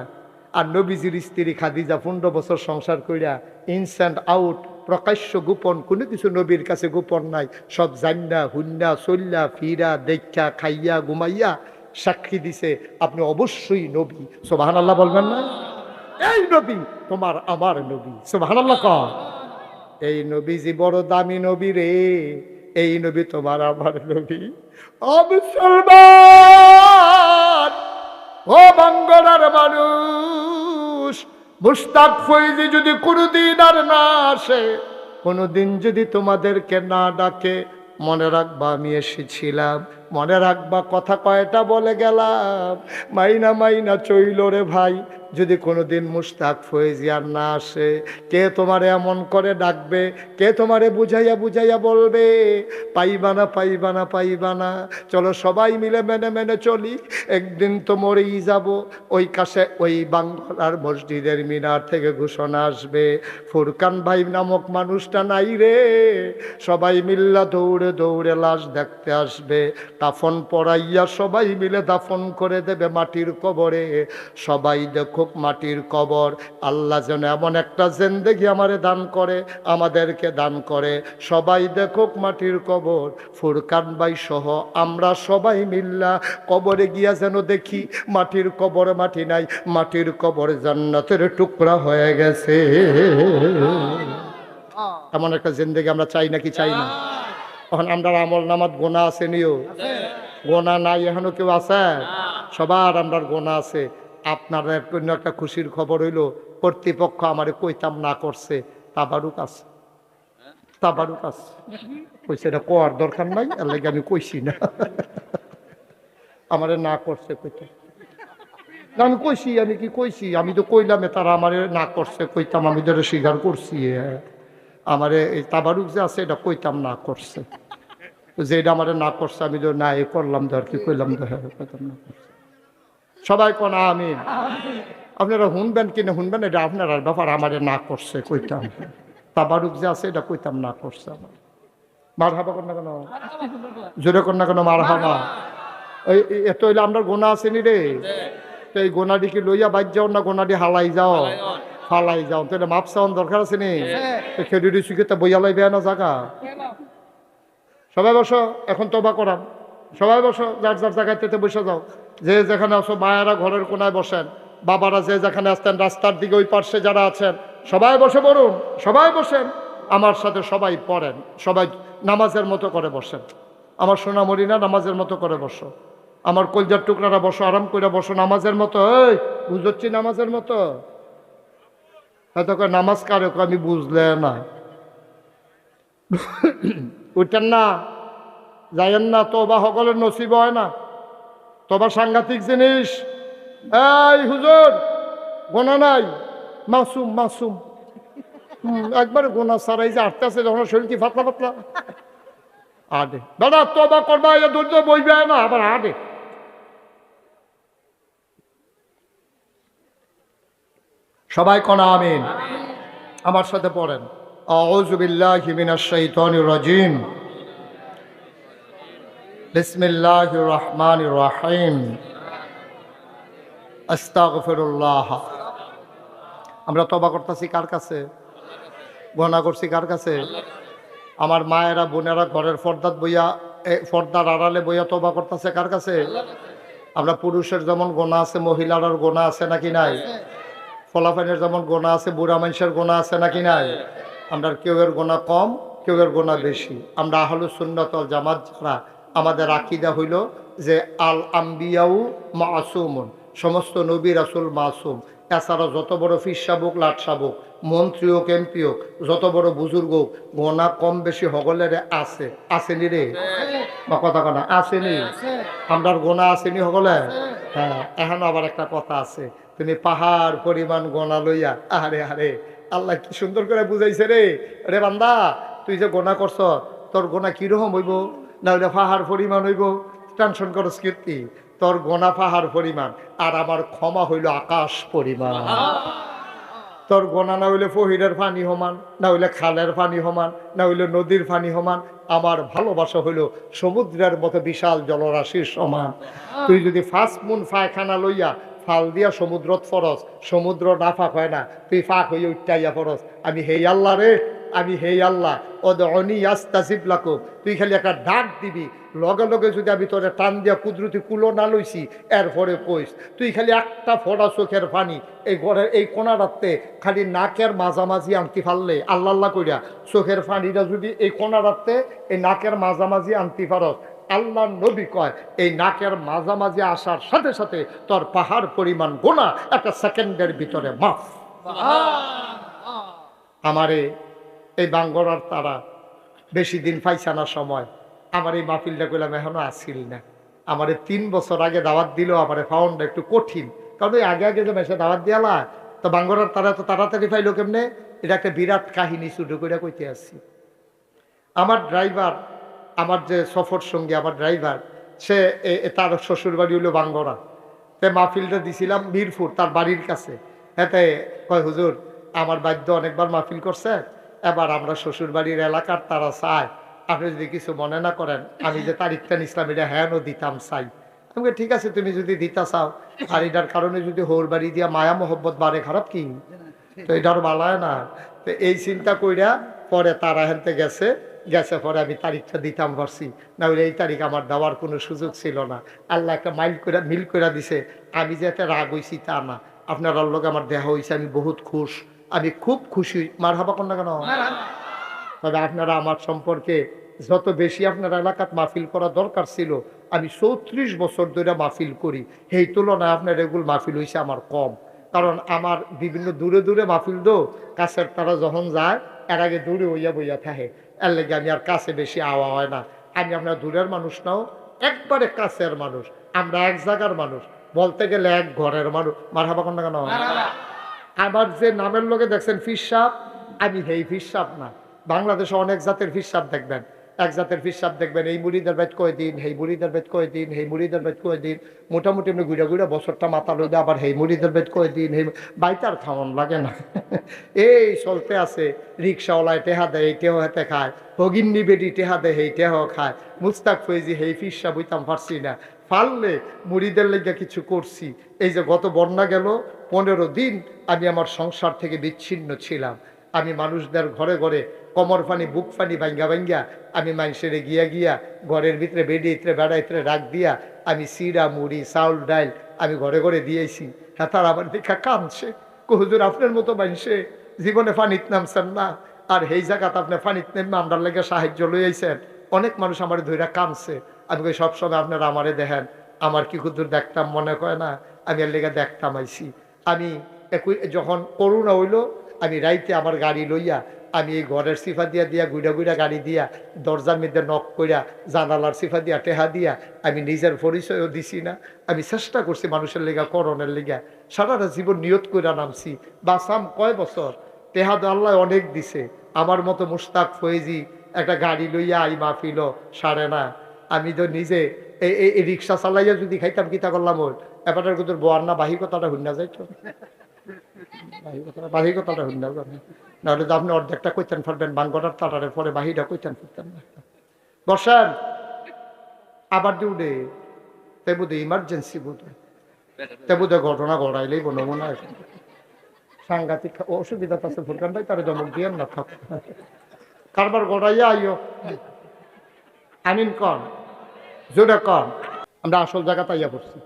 আর নবীজির স্ত্রী খাদিজা 15 বছর সংসার কইরা ইনস অ্যান্ড আউট, প্রকাশ্য গোপন কোনো কিছু নবীর কাছে গোপন নাই। সব জান্না হুন্না চল্লা ফিরা দেখা খাইয়া ঘুমাইয়া সাক্ষী দিছে আপনি অবশ্যই নবী। সুবহানাল্লাহ বলবেন না? এই নবী তোমার আমার নবী। সুবহানাল্লাহ কর। এই নবীজি বড় দামি নবী রে, এই নবী তোমার আমার নবী। ও মুসলমান, ও বাঙ্গলার মানুষ, মুশতাক ফৈজি যদি কোনোদিন আর না আসে, কোনোদিন যদি তোমাদেরকে না ডাকে, মনে রাখবা আমি এসেছিলাম, মনে রাখবা কথা কয়টা বলে গেলাম। মাইনা মাইনা চইল রে ভাই, যদি কোনোদিন মুশতাক ফৈজি আর না আসে, কে তোমারে এমন করে ডাকবে, কে তোমারে বুঝাইয়া বুঝাইয়া বলবে পাইবা না পাইবা না পাইবা না। চলো সবাই মিলে মেনে মেনে চলি, একদিন তো মরেই যাব। ওই কাছে ওই বাংলার মসজিদের মিনার থেকে ঘোষণা আসবে, ফুরকান ভাই নামক মানুষটা নাই রে। সবাই মিল্লা দৌড়ে দৌড়ে লাশ দেখতে আসবে, দাফন পড়াইয়া সবাই মিলে দাফন করে দেবে মাটির কবরে। সবাই দেখুক মাটির কবর। আল্লাহ যেন এমন একটা জিন্দেগি আমারে দান করে, আমাদেরকে দান করে। সবাই দেখুক মাটির কবর, ফুরকান ভাই সহ আমরা সবাই মিল্লা কবরে গিয়া যেন দেখি মাটির কবরে মাটি নাই, মাটির কবর জান্নাতের টুকরা হয়ে গেছে। এমন একটা জিন্দেগি আমরা চাই নাকি চাই না? এখন আমরা আমল নামাত গোনা আছে নিও, গোনা নাই এখনো কেউ আছে? সবার আমরা গোনা আছে। আপনাদের কোনো একটা খুশির খবর হইলো, কর্তৃপক্ষ আমারে কইতাম না করছে, তাবারুক আছে, তাবারুক আছে। কইছে এটা কোয়ার দরকার নাই, এর লাগে আমি কইছি না। আমারে না করছে কইতাম না, আমি কইছি, আমি কি কইছি? আমি তো কইলাম তারা আমারে না করছে, কইতাম আমি তো স্বীকার করছি। আমারে এই তাবারুক যে আছে এটা কইতাম না করছে, যে এটা আমারে না করছে আমি তো না এ করলাম, ধর কি কইলাম, কইতাম না করছে। সবাই কোন আমিন। আপনারা শুনবেন কিনা শুনবেন, এটা আপনার ব্যাপার। আমারে না করছে কইতাম, তাবারুক যে আছে এটা কইতাম না করছে। আমার মার হাবা কর না কেন, জোরে কর না কেন মার হাবা। ওই এত হইলে আমরা গোনা আসেনি রে, তো এই গোনাটি কি লইয়া বাইর যাও না গোনাটি হালাই যাও, ফালাই যাও, তো এটা মাপ চাওয়ার দরকার আছে নি? খেডুরি সুখে বইয়া লাইবে না জায়গা। সবাই বসো, এখন তবা করাম। সবাই বসো, যার যার জায়গাতে বসে যাও। যে যেখানে আসো, মায়েরা ঘরের কোনায় বসেন, বাবারা যে যেখানে আসতেন রাস্তার দিকে ওই পার্শ্বে যারা আছেন সবাই বসে পড়ুন, সবাই বসেন আমার সাথে, সবাই পড়েন, সবাই নামাজের মতো করে বসেন। আমার সোনামরিনা নামাজের মতো করে বসো, আমার কলজার টুকরারা বসো, আরাম করে বসো নামাজের মতো। এই বুঝছি নামাজের মতো, হয়তো নামাজ কারে আমি বুঝলে না। উঠেন না, যাইয়েন না, তোবা সকলের নসিব হয় না, তোবা সাংঘাতিক জিনিস। এই হুজুর গোনা নাই, মাসুম মাসুম। একবার গোনা ছাড়াই যে আটতে আছে যখন শরীর কি ফাতলা ফাতলা আডে, দাদা তোবা করবা, এ ধৈর্য বইবে না, আবার আডে। সবাই কোন আমিন। আমার সাথে পড়েন, আউযু বিল্লাহি মিনাশ শাইতানির রাজিম, বিসমিল্লাহির রহমানির রহিম, আস্তাগফিরুল্লাহ। আমরা তওবা করতেছি কার কাছে? গুনাহ করছি কার কাছে? আমার মায়েরা বোনেরা ঘরের পর্দাত বইয়া পর্দার আড়ালে বইয়া তওবা করতেছে কার কাছে? আমরা পুরুষের যেমন গুনাহ আছে, মহিলার গুনাহ আছে নাকি নাই? ফলাফানের যেমন গুনাহ আছে, বুড়া মানুষের গুনাহ আছে নাকি নাই? আমরা কেউ এর গুনাহ কম, কেউ এর গুনাহ বেশি। আমরা আহলুস সুন্নাত ওয়াল জামাত যারা, আমাদের আকীদা হইল যে আল আম্বিয়াউ মাসুমুন, সমস্ত নবী রাসূল মাসুম। এছাড়া যত বড় ফিরসাব হোক, লাটসাব হোক, মন্ত্রী হোক, এমপি হোক, যত বড় বুজুর্গ হোক, গুনাহ কম বেশি হগলের আছে। আসেনি রে বা কথা কনা আসেনি? আমরার গুনাহ আসেনি হগলে? হ্যাঁ। এখন আবার একটা কথা আছে, তুমি পাহাড় পরিমাণ গোনা লইয়া, আরে আরে আল্লাহ কি সুন্দর করে বুঝাইছে রে। রে বান্দা, তুই যে গোনা করছ, তোর গোনা কিরকম হইব? না হইলে পাহাড় পরিমাণ হইব? টেনশন করস কীর্তি, তোর গোনা পাহাড় পরিমাণ, আর আমার ক্ষমা হইল আকাশ পরিমাণ। তোর গোনা না হইলে ফহিরের পানি সমান, না হইলে খালের পানি সমান, না হইলে নদীর পানি সমান। আমার ভালোবাসা হইল সমুদ্রের মতো বিশাল জলরাশির সমান। তুই যদি ফার্স্ট মুন পায়খানা লইয়া ফাল দিয়া সমুদ্রত ফরস, সমুদ্র না ফাঁক হয় না, তুই ফাঁক হইয়া উঠাইয়া ফরস। আমি হেই আল্লাহ রে, আমি হেই আল্লাহ ওদউনি আস্তাজিব লাকুম, তুই খালি একটা ডাক দিবি, লগে লগে যদি আমি তোরে টান দিয়া কুদরতি কুলো না লইছি, এরপরে কইস তুই খালি একটা ফোঁটা চোখের পানি এই ঘরের এই কোনা রাখতে খালি নাকের মাঝামাঝি আনতে পারলে, আল্লাহ আল্লাহ কইরা চোখের পানিটা যদি এই কোনা রাখতে এই নাকের মাঝামাঝি আনতে পারস, আল্লাহ নবী কয় এই নাকের মাঝামাঝি আসার সাথে সাথে তোর পাহাড় পরিমাণ গোনা একটা সেকেন্ডের ভিতরে মাফ। আমারে এই বাঙ্গরার তারা বেশি দিন পাইছে না সময়, আমার এই মাহফিলটা করলাম এখনো আসিল না। আমারে 3 বছর আগে দাওয়াত দিল, আমার ফাউন্ডটা একটু কঠিন, কারণ ওই আগে আগে যে মেসে দাওয়াত দিয়ালা তো বাঙ্গরার তারা তো তাড়াতাড়ি পাইলো কেমনে, এটা একটা বিরাট কাহিনী শুরু করে কইতে আসছি। আমার ড্রাইভার, আমার যে সফর সঙ্গী আমার ড্রাইভার, সে তার শ্বশুর বাড়ি হইলো বাঙ্গরা, তে মাহফিলটা দিছিলাম মিরপুর তার বাড়ির কাছে। হ্যাঁ, কয় হুজুর আমার বাদ্য অনেকবার মাহফিল করছে, এবার আমরা শ্বশুর বাড়ির এলাকার তারা চায়, আপনি যদি কিছু মনে না করেন আমি যে তারিখটা নিছিলাম এটা হ্যাঁও দিতাম চাই। আমি ঠিক আছে তুমি যদি দিতা চাও, আর এটার কারণে যদি হোর বাড়ি দিয়া মায়া মোহব্বত বাড়ে, খারাপ কি? তো এটার বালায় না। তো এই চিন্তা কইরা পরে তারা হেনতে গেছে, গেছে পরে আমি তারিখটা দিতাম পারছি, না হলে এই তারিখ আমার দেওয়ার কোনো সুযোগ ছিল না। আল্লাহ একটা মিল করে দিছে। আমি যে এতে রাগ হইছি তা না, আপনার লোক আমার দেহ হয়েছে, আমি বহুত খুশ, আমি খুব খুশি। মার হাবা কন না কেন? তবে আপনারা আমার সম্পর্কে যত বেশি আপনার এলাকাত মাহফিল করা দরকার ছিল, আমি 34 বছর ধরে মাহফিল করি, সেই তুলনায় আপনার এগুলো মাহফিল হয়েছে আমার কম। কারণ আমার বিভিন্ন দূরে দূরে মাহফিল দো, কাছের তারা যখন যায় এর আগে দূরে হইয়া বইয়া থাকে, এর লেগে আমি আর কাছে বেশি আওয়া হয় না। আমি আপনার দূরের মানুষ নাও, একবারে কাছের মানুষ, আমরা এক জায়গার মানুষ, বলতে গেলে এক ঘরের মানুষ। মার হাবা কন না কেন? আমার যে নামের লোকে দেখছেন ফিরসাব, আমি হেই ফিরসাব না। বাংলাদেশে অনেক জাতের ফিরসাব দেখবেন, এক জাতের ফিরসাব দেখবেন এই মুড়িদের বেদ কয়দিন, হেই মুড়িদের বেদ কয়দিন, হেই মুড়িদের বেদ কয়দিন, মোটামুটি এমনি ঘুরে ঘুরে বছরটা মাথা লইলে আবার হেই মুড়িদের বেদ কয়দিন, হেই বাইতার খাওয়ান লাগে না। এই চলতে আছে, রিক্সাওয়ালায় টেহা দেয়, এই টেহ হাতে খায়, ভগিন্নি বেডি টেহা দেয়, হেই টেহ খায়। মুস্তাক ফৈজি হেই ফিরসাব হইতাম পারছি না, পারলে মুড়িদের লেগে কিছু করছি। এই যে গত বন্যা গেল, 15 দিন আমি আমার সংসার থেকে বিচ্ছিন্ন ছিলাম। আমি মানুষদের ঘরে ঘরে কমর ফানি বুক ফানি ভাঙ্গা ভাঙ্গা আমি মানুষের গিয়া গিয়া ঘরের ভিতরে বেড়িয়ে বেড়াইতে রাখ দিয়া আমি চিড়া মুড়ি চাউল ডাইল আমি ঘরে ঘরে দিয়েছি। হ্যাঁ, তার আমার দেখা কাঁদছে, হুজুর আপনার মতো মানুষে জীবনে ফানিত নামছেন না, আর এই জায়গাতে আপনি ফানিত নেমে আমরা লেগে সাহায্য লইয়াছেন। অনেক মানুষ আমার ধৈরা কাঁদছে। আমি কই সবসময় আপনারা আমারে দেখেন, আমার কি হুজুর দেখতাম মনে করে না, আমি এর লেগে দেখতাম আইছি। আমি যখন করোনা হইল, আমি রাইতে আমার গাড়ি লইয়া আমি এই ঘরের সিফা দিয়া দিয়া গুইডা গুইডা গাড়ি দিয়া দরজার মধ্যে নক কইরা জানালার সিফা দিয়া টেহা দিয়া আমি নিজের পরিচয়ও দিছি না। আমি চেষ্টা করছি মানুষের লেগা, করণের লেগা, সারাটা জীবন নিয়ত কইরা নামছি। বাসাম কয় বছর, টেহা তো আল্লাহ অনেক দিছে। আমার মতো মুস্তাক ফয়েজি একটা গাড়ি লইয়া আই মাহফিল সারে না। আমি তো নিজে এই রিক্সা চালাইয়া যদি খাইতাম কিতা করলাম, ওর এবারের কিন্তু বোয়ার না বাহি কথাটা হুন্না যাইতো, বাহি কথাটা হুন্না যাবে, নাহলে তো আপনি অর্ধেকটা কইতেন পারবেন, বাঙ্গটার তাটারের পরে বাহিটা কইতেন পারতেন না। বর্ষান আবার দিউডে তে বোধ ইমার্জেন্সি বোধ, তে বোধ ঘটনা ঘটাইলেই নমুনা সাংঘাতিক অসুবিধা আছে ফুরকান ভাই, তারা জমক দিয়ে না থাক কারবার গড়াইয়া আইও আমিন কন জোরে কন। আমরা আসল জায়গা তাইয়া পড়ছি।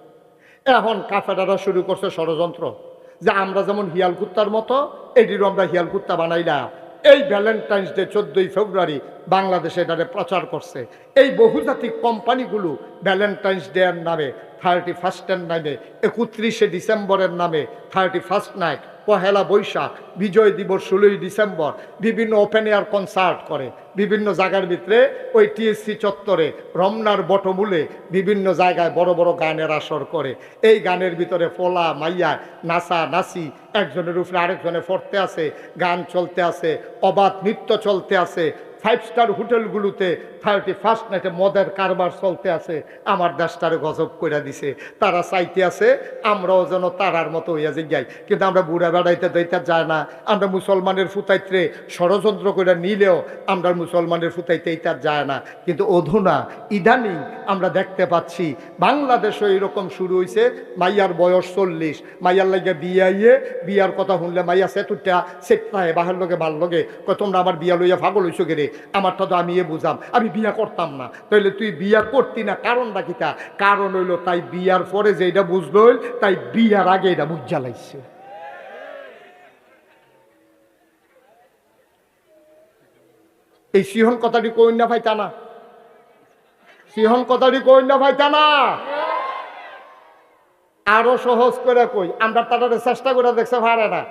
এখন কাফেরারা শুরু করছে ষড়যন্ত্র যে আমরা যেমন হিয়াল কুত্তার মতো এটিরও আমরা হিয়াল কুত্তা বানাইলাম। এই ভ্যালেন্টাইন্স ডে 14ই ফেব্রুয়ারি বাংলাদেশে এটারে প্রচার করছে। এই বহুজাতিক কোম্পানিগুলো ভ্যালেন্টাইন্স ডে এর নামে, 31 নামে, 31শে ডিসেম্বরের নামে, 31 নাইট, পহেলা বৈশাখ, বিজয় দিবস 16ই ডিসেম্বর বিভিন্ন ওপেন এয়ার কনসার্ট করে বিভিন্ন জায়গার ভিতরে। ওই টিএসসি চত্বরে, রমনার বটমূলে বিভিন্ন জায়গায় বড় বড় গানের আসর করে। এই গানের ভিতরে ফলা মাইয়া নাচা নাচি, একজনের উপরে আরেকজনে পড়তে আছে, গান চলতে আছে, অবাধ নৃত্য চলতে আছে। 5 স্টার হোটেলগুলোতে 31 নাইটে মদের কারবার চলতে আছে। আমার দেশটারে গজব করে দিছে। তারা চাইতে আছে আমরাও যেন তারার মতো হইয়া যাই, কিন্তু আমরা বুড়া বেড়াইতে দইতে যায় না। আমরা মুসলমানের ফুতাইতে ষড়যন্ত্র করে নিলেও আমরা মুসলমানের ফুতাইতে এইটার যায় না। কিন্তু অধুনা ইদানিং আমরা দেখতে পাচ্ছি বাংলাদেশও এরকম শুরু হয়েছে। মাইয়ার বয়স 40, মাইয়ার লাগে বিয়াইয়ে, বিয়ার কথা শুনলে মাইয়া সেতুটা সেটায় বাহার লগে ভাল লগে কয় তোমরা আমার বিয়া লইয়া পাগল হইছো গেরে, আমারটা তো আমি বুঝাম, আমি বিয়া করতাম না। তাইলে তুই বিয়া করতি না, কারণটা কিটা? কারণ হইলো তাই বিয়ার পরে যে এটা বুঝলো, তাই বিয়ার আগে এটা বুঝ জ্বালাইছে। এই সিহন কথাটি কই না ভাই তা না, সিহন কথাটি কই না ভাই তা না। আরো সহজ করে কই, আমরা তাদের চেষ্টা করে দেখছে পারে না।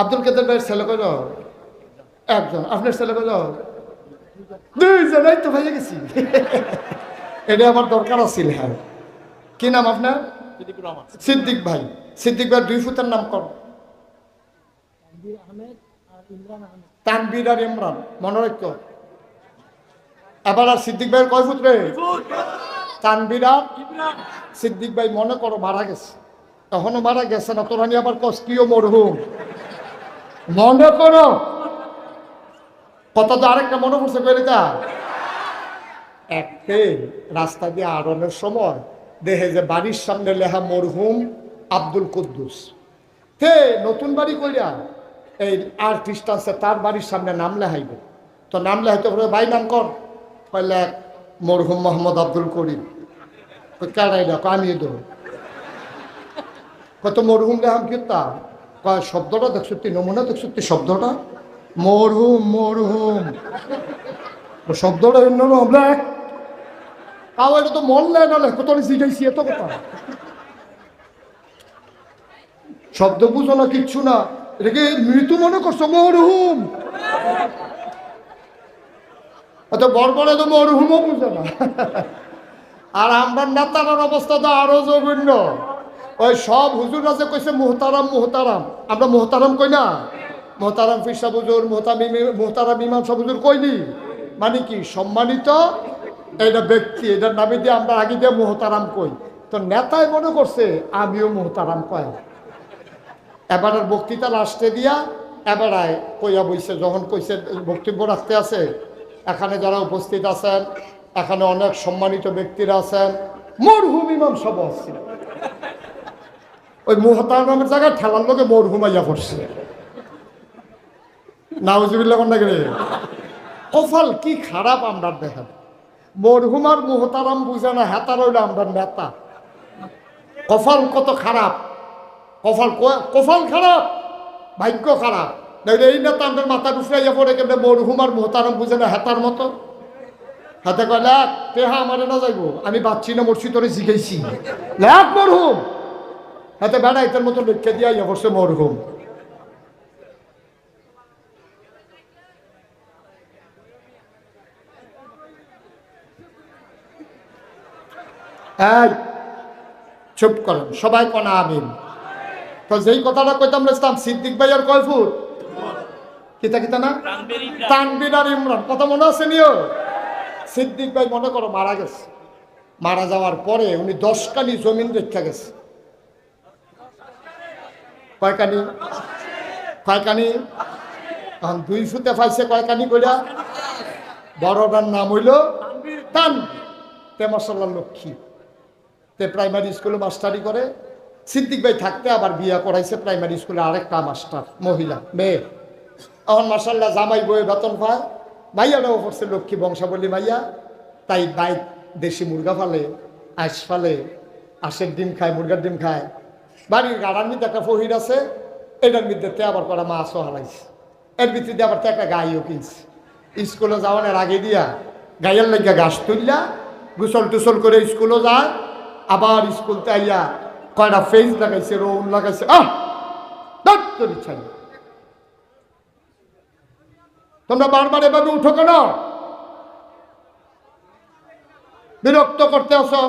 আব্দুল কাদের ভাইয়ের ছেলে কইল একজন, আপনার ছেলে কইল দুইজনই তো ভাইয়া গেছি। এটা আমার দরকার আছিল। হ্যাঁ, কি নাম আপনার? সিদ্দিক ভাই। সিদ্দিক ভাই 2 ফুটের নাম কর। তানবীর আর ইমরান, মনে রাখ। এবার আর সিদ্দিক ভাইয়ের কয় ফুট রে? তানবীর আর সিদ্দিক ভাই মনে করো মারা গেছে, এখনো মারা গেছে না, তোরা নিয়ে আবার কষ্টিও মরহুম মনে করো। কত তো আরেকটা মনে পড়ছে পেরিকা, একটা রাস্তা দিয়ে আরনের সময় দেখে যে বাড়ির সামনে লেখা মরহুম আব্দুল কুদ্দুস। হে নতুন বাড়ি কইরা এই আর্টিস্ট আছে, তার বাড়ির সামনে নাম লেখাইবে। তো নাম লেখাইতে পারে, ভাই নাম কর, কইলে মরহুম মোহাম্মদ আব্দুল করিম। কারাই দেখো আমি দেব কত মরহুম লেখাম কি তা কয় শব্দটা দেখছো, নমুনা দেখছো শব্দটা মরহুম মরহুম শব্দটা লেখ, তাও এটা তো মরলে না লেখো তোর জিগাইছি এত কথা। শব্দ বুঝো না কিচ্ছু না, এটাকে মৃত্যু মনে করছো মরহুম। অত বড় তো মরহুমও বুঝো না। আর আমরা নেতার অবস্থা তো আরো জঘন্য। ওই সব হুজুররা যে কইছে মুহতারাম মুহতারাম, আমরা মুহতারাম কই না। মোহতারাম ফির সাহ হুজুর, মোহতারাম ইমাম সাহ হুজুর কইনি, মানে কি সম্মানিত এটা ব্যক্তি, এটার নামে দিয়ে আমরা আগে দিয়ে মোহতারাম কই। তো নেতাই মনে করছে আমিও মোহতারাম কয়। এবার আর বক্তৃতা লাস্টে দিয়া এবারায় কইয়া বইছে, যখন কইছে বক্তব্য রাখতে আছে, এখানে যারা উপস্থিত আছেন, এখানে অনেক সম্মানিত ব্যক্তিরা আছেন, মরহুম ইমাম সাহ আসছিল। ওই মোহতারামের জায়গায় ঠেলার লোকে মরহুম আইয়া পড়ছে। নাউজুবিল্লাহ কোন গেলে কফাল কি খারাপ আমরা দেখেন। মরহুম আর মুহতারাম বুঝে না, হেতা রইল আমরা নেতা। কফাল কত খারাপ, কফাল কফাল খারাপ, ভাগ্য খারাপ। এই নেতা আমাদের মাথা উফরাইয়া পড়ে কেন মরহুম আর মুহতারাম বুঝে না হেতার মতো। হাতে কয় লেখ তেহা আমারে না যাইব, আমি বাচ্চি না মরছি তোরে জিগাইছি, লেখ মরহুম। হাতে বেড়া এটার মতো লিখে দিয়া ইয়া করছে মরহুম। এই চুপ করেন সবাই, কোনা আমিন। তো যেই কথাটা কইতাম ইসলাম সিদ্দিক ভাই আর কয় ফুট কিতা কিতা না তানবীর আর ইমরান, কথা মনে আছে নিও। সিদ্দিক ভাই মনে করো মারা গেছে, মারা যাওয়ার পরে উনি 10 কানি জমিন রেখা গেছে। কয়কানি? কয়কানি? এখন 2 ফুটে পাইছে কয়কানি কইরা? বড়টার নাম হইল তানবীর, তে মাশাআল্লাহ লক্ষ্মী। তে প্রাইমারি স্কুলে মাস্টারি করে, সিদ্দিক ভাই থাকতে আবার বিয়া করাইছে প্রাইমারি স্কুলে আরেকটা মাস্টার মহিলা মেয়ে। এখন মার্শাল্লাহ জামাই বইয়ে বেতন পায়, মাইয়াটাও পড়ছে লক্ষ্মী বংশাবলী মাইয়া, তাই বাই দেশি মুরগা ফালে, আইস ফালে, আঁশের ডিম খায়, মুরগার ডিম খায়। বাড়ির গাড়ার মধ্যে একটা ফহির আছে, এটার মধ্যে তে আবার করা মাছও হালাইছে, এর ভিতরে আবার একটা গাইও কিনছে। স্কুলে যাওয়ানোর আগে দিয়া গাইয়ের লাগিয়া ঘাস তুললা গোসল টুসল করে স্কুলে যায়, আবার স্কুলতে আইয়া কয়টা ফেস লাগাইছে, রৌন লাগাইছে। ইচ্ছা নেই, তোমরা বারবার এভাবে উঠো কেন? বিরক্ত করতে আসো।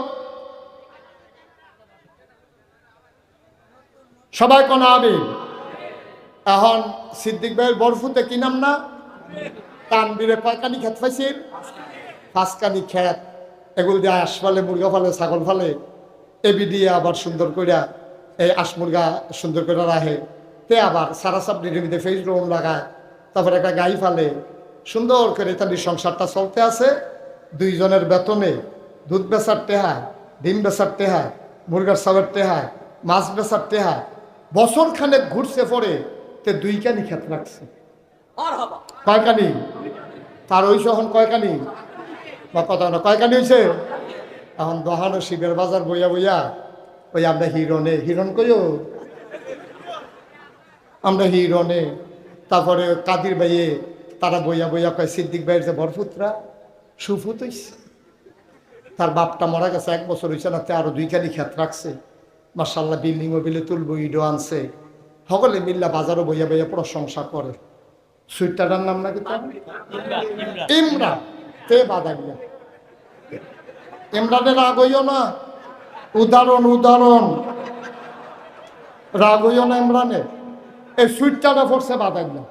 সবাই কোন আমি এখন সিদ্দিক ভাইয়ের বরফুতে কি নাম না তানবীরে কয়কানি খেত পাইছিল? 5 কানি খেত। এগুলো দিয়ে আঁশ ফালে, মুরগা ফালে, ছাগল ফালে, এবি দিয়ে আবার সুন্দর করে এই আঁশ মুরগা সুন্দর করে রাখে, তে আবার সারা সাপড়ির মধ্যে ফেস রোম লাগায়, তারপরে একটা গাই ফালে, সুন্দর করে তাদের সংসারটা চলতে আছে। 2 জনের বেতনে দুধ বেচার টেহায়, ডিম বেচার টেহায়, মুরগার চালের টেহায়, মাছ বেচার টেহায় বছর খানেক ঘুরছে পরে তে 2 কানি খেত রাখছে। কয় কানি তার হইছে? এখন কয় কানি বা কথা না, কয় কানি হয়েছে? এখন দহানো শিবের বাজার বইয়া বইয়া ওই আমরা হিরনে, হিরণ কইও আমরা হিরনে, তারপরে কাদির ভাইয়ে তারা বইয়া বইয়া কয় সিদ্দিক ভাইয়ের যে বরফুতরা সুফুত হইছে, তার বাপটা মারা গেছে 1 বছর হয়েছে না, তে আরো 2 কানি খেত রাখছে। মার্শাল্লাহ বিল্ডিং বিলে তুলবো, ইডো আনছে, সকলে মিল্লা বাজারও বইয়া বইয়া প্রশংসা করে। সুইটাটার নাম নাকি ইমরান, তে বাদাইয়া ইমরানের রাগ হইও না, উদাহরণ উদাহরণ রাগ হইও না ইমরানের। এই সুইটাটা পড়ছে বাদাইয়া,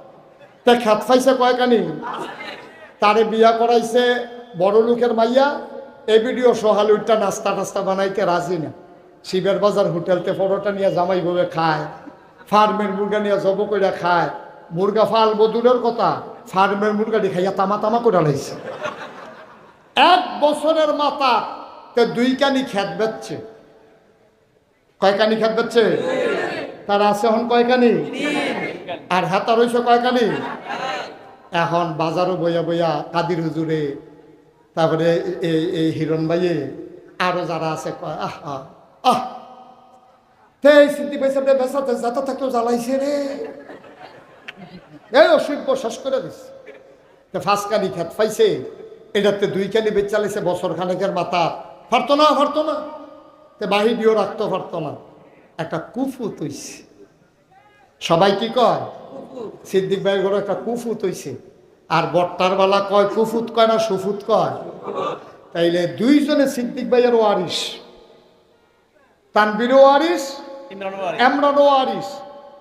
তে খেত পাইছে কয়কানি, তারে বিয়া করাইছে বড় লোকের মাইয়া। এই ভিডিও সোহাল উঠটা নাস্তা টাস্তা বানাইতে রাজি না, শিবের বাজার হোটেলতে পরোটা নিয়ে জামাই বউয়ে খায়, ফার্মের মুরগা নিয়ে জব করে খায়, মুরগা ফাল বদুরের কথা, ফার্মের মুরগাটি খাইয়া তামা তামা করে লাইছে। 1 বছরের মাথা তে 2 কানি খেত বেচছে। কয় কানি খেত বেচছে? তার আছে এখন কয় কানি? আর হাতা রয়েছে কয় কানি? এখন বাজারও বইয়া বইয়া কাদির হুজুরে, তারপরে এই হিরণ ভাইয়ে, আরো যারা আছে কয় আহ আহ আহ তে সিদ্দিক ভাই সাহেব বেসাতে যাতা থাকতো জ্বালাইছে রে, এই অসুখ শেষ করে দিচ্ছে। 5 কানি খেত পাইছে, এটাতে 2 কানি বেচ চালাইছে বছর খানেকের মাথা, পারতো না পারতো না, তে বাহি দিয়েও রাখতে পারতো না। একটা কুফুত হইছে। সবাই কি কয়? সিদ্দিক ভাইয়ের ঘরে একটা কুফুত হইছে। আর বট্টার বেলা কয় কুফুত কয় না সুফুত কয়? তাইলে 2 জনে সিদ্দিক ভাইয়ের ওয়ারিস, তানবীর ওয়ারিস, ইমরান ওয়ারিস।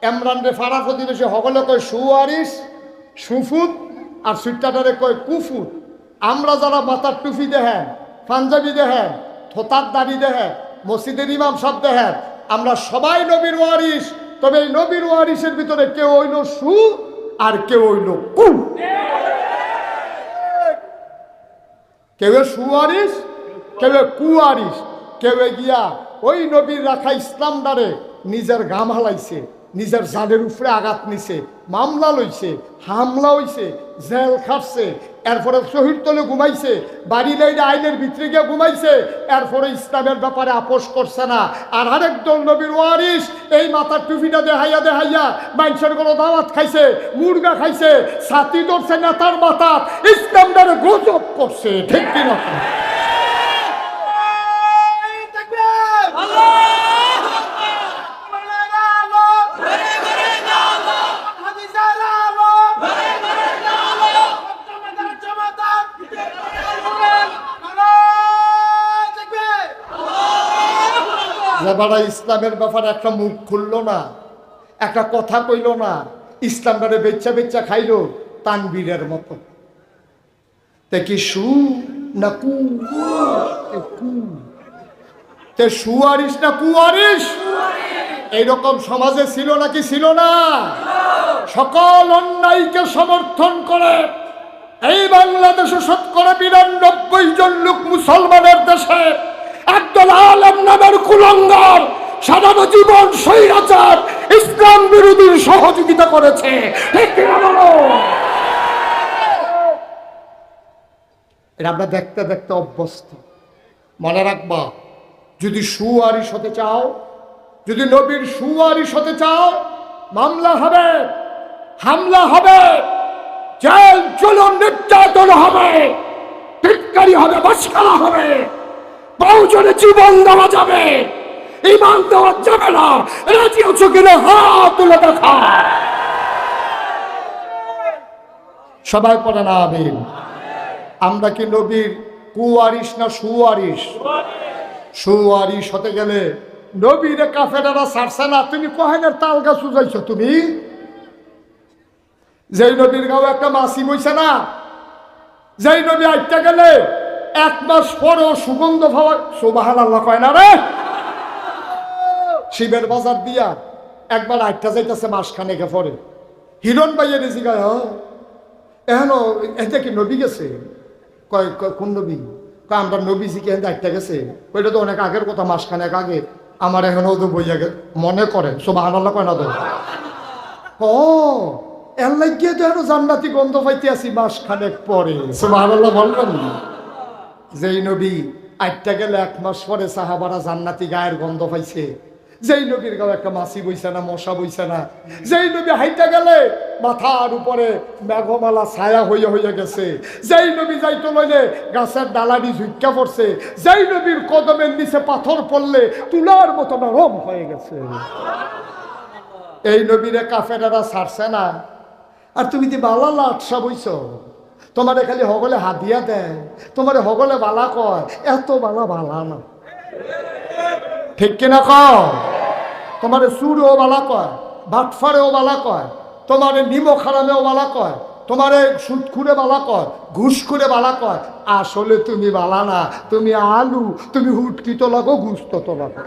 ইমরান রে ফারা প্রতিবেশী হগলে কয় সুওয়ারিস, সুফুত, আর সুইটাটারে কয় কুফুত। আমরা যারা মাথার টুপি দেহেন, পাঞ্জাবি দেহেন, থোতার দাড়ি দেহেন, মসজিদের ইমাম সব দেহেন, আমরা সবাই নবীর ওয়ারিস। তবে এই নবীর ওয়ারিসের ভিতরে কেউ হইল সু আর কেউ হইল কু। কেউ সুওয়ারিস, কেউ কুয়ারিস, কেউ গিয়া ওই নবীর রাখা ইসলামদারে নিজের গাম হালাইছে, নিজের জানের উপরে আঘাত নিছে, মামলা লইছে, হামলা হইছে, জেল খাটছে, এরপরে শহীদ তলে ঘুমাইছে, বাড়ি লাইনে আইনের ভিতরে গিয়ে ঘুমাইছে, এরপরে ইসলামের ব্যাপারে আপোষ করছে না। আর আরেক দল নবীর ওয়ারিস এই মাথার টুপিটা দেখাইয়া দেখাইয়া মানুষের কোনো দাওয়াত খাইছে, মুরগা খাইছে, ছাতি ধরছে না তার মাথা, ইসলামদারে গজব করছে। ঠিক কিনা? যারা ইসলামের ব্যাপারে একটা মুখ খুললো না, একটা কথা কইল না, ইসলামটারে বেচ্চা বেচ্চা খাইলো তানবীরের মতো। তে কি সু না কু? তে সুয়ারিস না কুয়ারিস? এইরকম সমাজে ছিল নাকি ছিল না? সকল অন্যায়কে সমর্থন করে এই বাংলাদেশে 92% জন লোক মুসলমানের দেশে একদল আলেম নামের কুলঙ্গার সারাটা জীবন স্বৈরাচার ইসলাম বিরোধীর সহযোগিতা করেছে। ঠিক কিনা বলো? এটা আমরা দেখতে দেখতে অভ্যস্ত। মনে রাখবা, যদি সুয়ারিশ হতে চাও, যদি নবীর সুয়ারিশ হতে চাও, মামলা হবে, হামলা হবে, জেল জুলুম নির্যাতন হবে, টিটকারি হবে, বাসকারা হবে, প্রয়োজনে জীবন দেওয়া যাবে, ইমান দেওয়া যাবে না। রাজি আছো কিনা হাত তুলে দেখা। সবাই পড়ে না আমিন। আমরা কি নবীর কুয়ারিশ না সুয়ারিশ? সুয়ারিশ হতে গেলে নবীরে কাফেরেরা ছাড়ছে না। তুমি কহেনের তাল গাছ উজাইছো তুমি? যেই নবীর গাও একটা মাসি বইছে না, যেই নবী আইটা গেলে 1 মাস পরও সুগন্ধ পাওয়া, সুবহানাল্লাহ কয় না রে? শিবের বাজার দিয়া একবার আইটা যাইতেছে মাসখানেকে পরে, হিরণ ভাইয়ের জিগায়, এখন এটা কি নবী গেছে? কয় কোন নবী? কয় আমরা নবীজি কি আইটা গেছে? ওইটা তো অনেক আগের কথা, মাসখানেক আগে। আমার এখনো তো বইয়া মনে করেন, সুবহানাল্লাহ কয় না তো? ও এর লাগিয়ে তো এখন জান্নাতি গন্ধ পাইতে আসি মাসখানেক পরে, সুবহানাল্লাহ বলবেন না? যেই নবী আইটা গেলে 1 মাস পরে সাহাবারা জান্নাতি গায়ের গন্ধ পাইছে, যেই নবীর গাও একটা মাছি বইছে না, মশা বইছে না, যেই নবী হাইটা গেলে মাথার উপরে মেঘমালা ছায়া হইয়া হইয়া গেছে, যেই নবী যাইতো লইলে গাছের ডালাডি ঝুঁকা পড়ছে, যেই নবীর কদমের নিচে পাথর পড়লে তুলার মতো নরম হয়ে গেছে, এই নবীরে কাফেরেরা ছাড়ছে না। আর তুমি তো বালা লাটসা বইছ, তোমারে খালি হগলে হাদিয়া দেয়, তোমারে হগলে বালা কয়, এত বালা বালা না। ঠিক কিনা কও? তোমারে সুরও বালা কয়, বাটফারেও বালা কয়, তোমারে নিমক হারামেও বালা কয়, তোমারে সুদ খুঁড়ে বালা কয়, ঘুষ করে বালা কয়। আসলে তুমি বালা না, তুমি আলু, তুমি হুটকি তো লাগো, ঘুষ তো লাগো।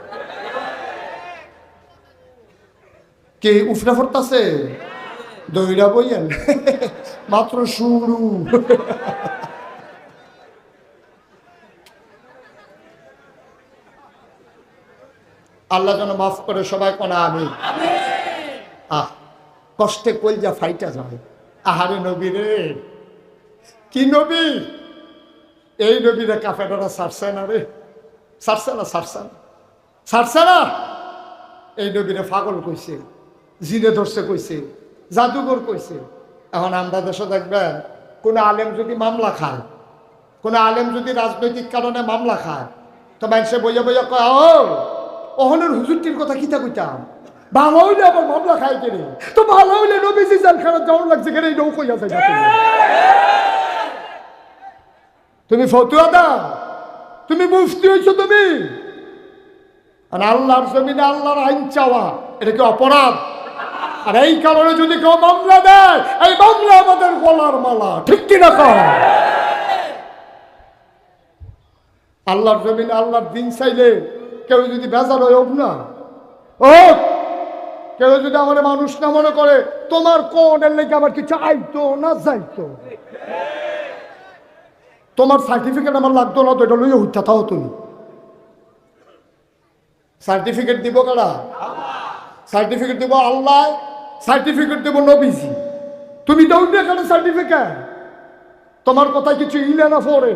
কে উফরা ফরতাছে? দইরা বইয়েন মাত্র শুরু। আল্লাহ যেন মাফ করে, সবাই কোনা আমি। কষ্টে কলজা ফাইটা যায়। আহারে নবী রে, কি নবী! এই নবীরে কাফেররা ছাড়ছে না রে, ছাড়ছে না, ছাড়ছে না, ছাড়ছে না। এই নবীরে পাগল কইছে, জিনে ধরছে কইছে, জাদুঘর কইছে। এখন আমরা দেশে দেখবেন, কোন আলেম যদি মামলা খায়, কোন আলেম যদি রাজনৈতিক কারণে মামলা খায়, তো মানুষে বইয়া বইয়া কয়, ও ওহনের হুজুরটির কথা কিতা কইতাম, ভালো হইলে আবার মামলা খায় কেনে, তো ভালো হইলে নবীজি জেলখানা যাওয়ার লাগছে কেন, এই নৌকই আছে। তুমি ফতুয়া দাও, তুমি মুফতি হইছো তুমি। আর আল্লাহর জমিনে আল্লাহর আইন চাওয়া, এটা কি অপরাধ? আর এই কারণে যদি কেউ মামলা দেয়, এই মামলা আমাদের গলার মালা। ঠিক কিনা কর? আল্লাহর জমিনে আল্লাহর দিন চাইলে কেউ যদি বেজার হয়, হোক না ও, কেউ যদি আমার মানুষ না মনে করে, তোমার কোন এর লেগে আমার কিছু আইতো না যাইতো, তোমার সার্টিফিকেট আমার লাগতো না, তো এটা লইয়া হইতা থাও তুমি। সার্টিফিকেট দিব কারা? সার্টিফিকেট দিব আল্লাহ, সার্টিফিকেট দেব নবীজি। তুমি দাও না কেন সার্টিফিকেট? তোমার কথা কিছু ইলে না পড়ে।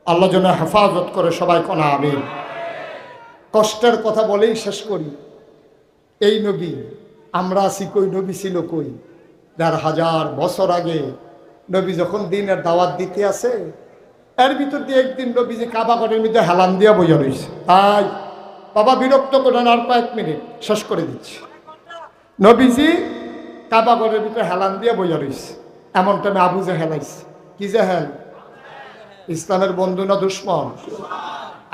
আল্লাহ যেন হেফাজত করে, সবাই কোনা আমিন। কষ্টের কথা বলেই শেষ করি। এই নবী, আমরা আছি কই, নবী ছিল কই? ১,৫০০ বছর আগে নবী যখন দিনের দাওয়াত দিতে আছে, এর ভিতর দিয়ে একদিন নবীজি কাবা ঘরের মধ্যে হেলান দিয়া বইয়া রয়েছে। তাই বাবা বিরক্ত করেন, আর কয়েক মিনিট শেষ করে দিচ্ছি। নবীজি কাবা ঘরের ভিতরে হেলান দিয়া বইয়া রয়েছে। এমন টাইমে আবু জেহেল আইছে। কি জেহেল? ইসলামের বন্ধু না দুশ্মন?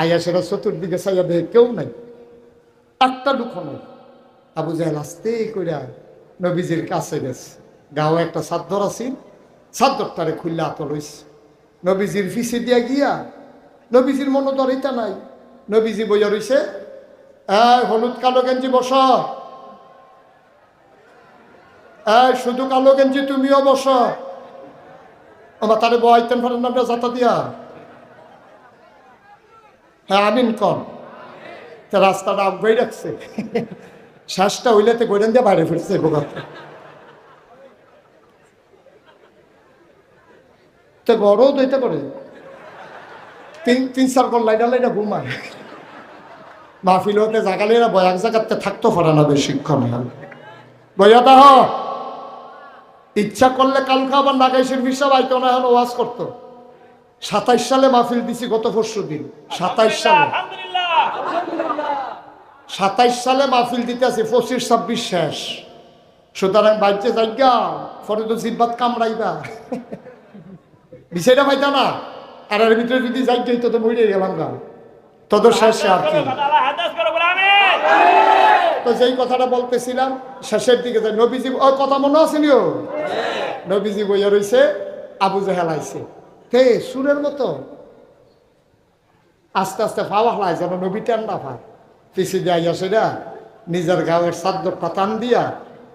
আইয়া সেটা চতুর্দিকে চাইয়া দেখে কেউ নাই, একটা দুঃখ নাই। আবু জেহেল আস্তে কইরা নবীজির কাছে গেছে। গাও একটা চাদর আছিল, চাদরটারে খুললে আত লইছে। নবীজির ফিসে দিয়া গিয়া, নবীজির মনে দরিতা নাই, নবীজি বইয়া রইছে। হলুদ কালো গেঞ্জি বস, শুধু কালো গেঞ্জি তুমিও বস। আমার তারে বইতেন পারেন নামটা যাতা দিয়া। হ্যাঁ আমিন কর। তা রাস্তাটা আগে রাখছে, শ্বাসটা হইলেতে গোড়েন দিয়ে বাইরে ফিরছে বোকাতে। তো বড় দইতে করে তিন চার কল লাইনা লাইনা ঘুমায়। মাহফিল হতে জাগালেরা বয়াক জাগাতে থাকতো পারে না বেশিক্ষণ। বইয়া দাহ ইচ্ছা করলে কালকে আবার নাগাইশের হিসাব আইতো না, এখন ওয়াজ করতো। 27 সালে মাহফিল দিছি, গত পরশু দিন 27 সালে। 27 সালে মাহফিল দিতে আছি, 25-26 শেষ। সুতরাং বাচ্চা জায়গা পরে তো জিব্বাত কামড়াইবা, বিষয়টা পাইতা না। আর এর ভিতরে যদি জায়গা হইতো তো মরে গেলাম গা, তোদের শেষে আর কি। তো যেই কথাটা বলতেছিলাম শেষের দিকে, নবীজি ওই কথা মনে আসেনিও, নবীজি বইয়া রইছে, আবু জাহেল আইছে হে সুরের মতো আস্তে আস্তে ফাওয়া হয় যেন নবী টেন্ডা পায়। পিছিয়ে দিয়ে আইয়া সেটা নিজের গাঁয়ের চাদরটা টান দিয়া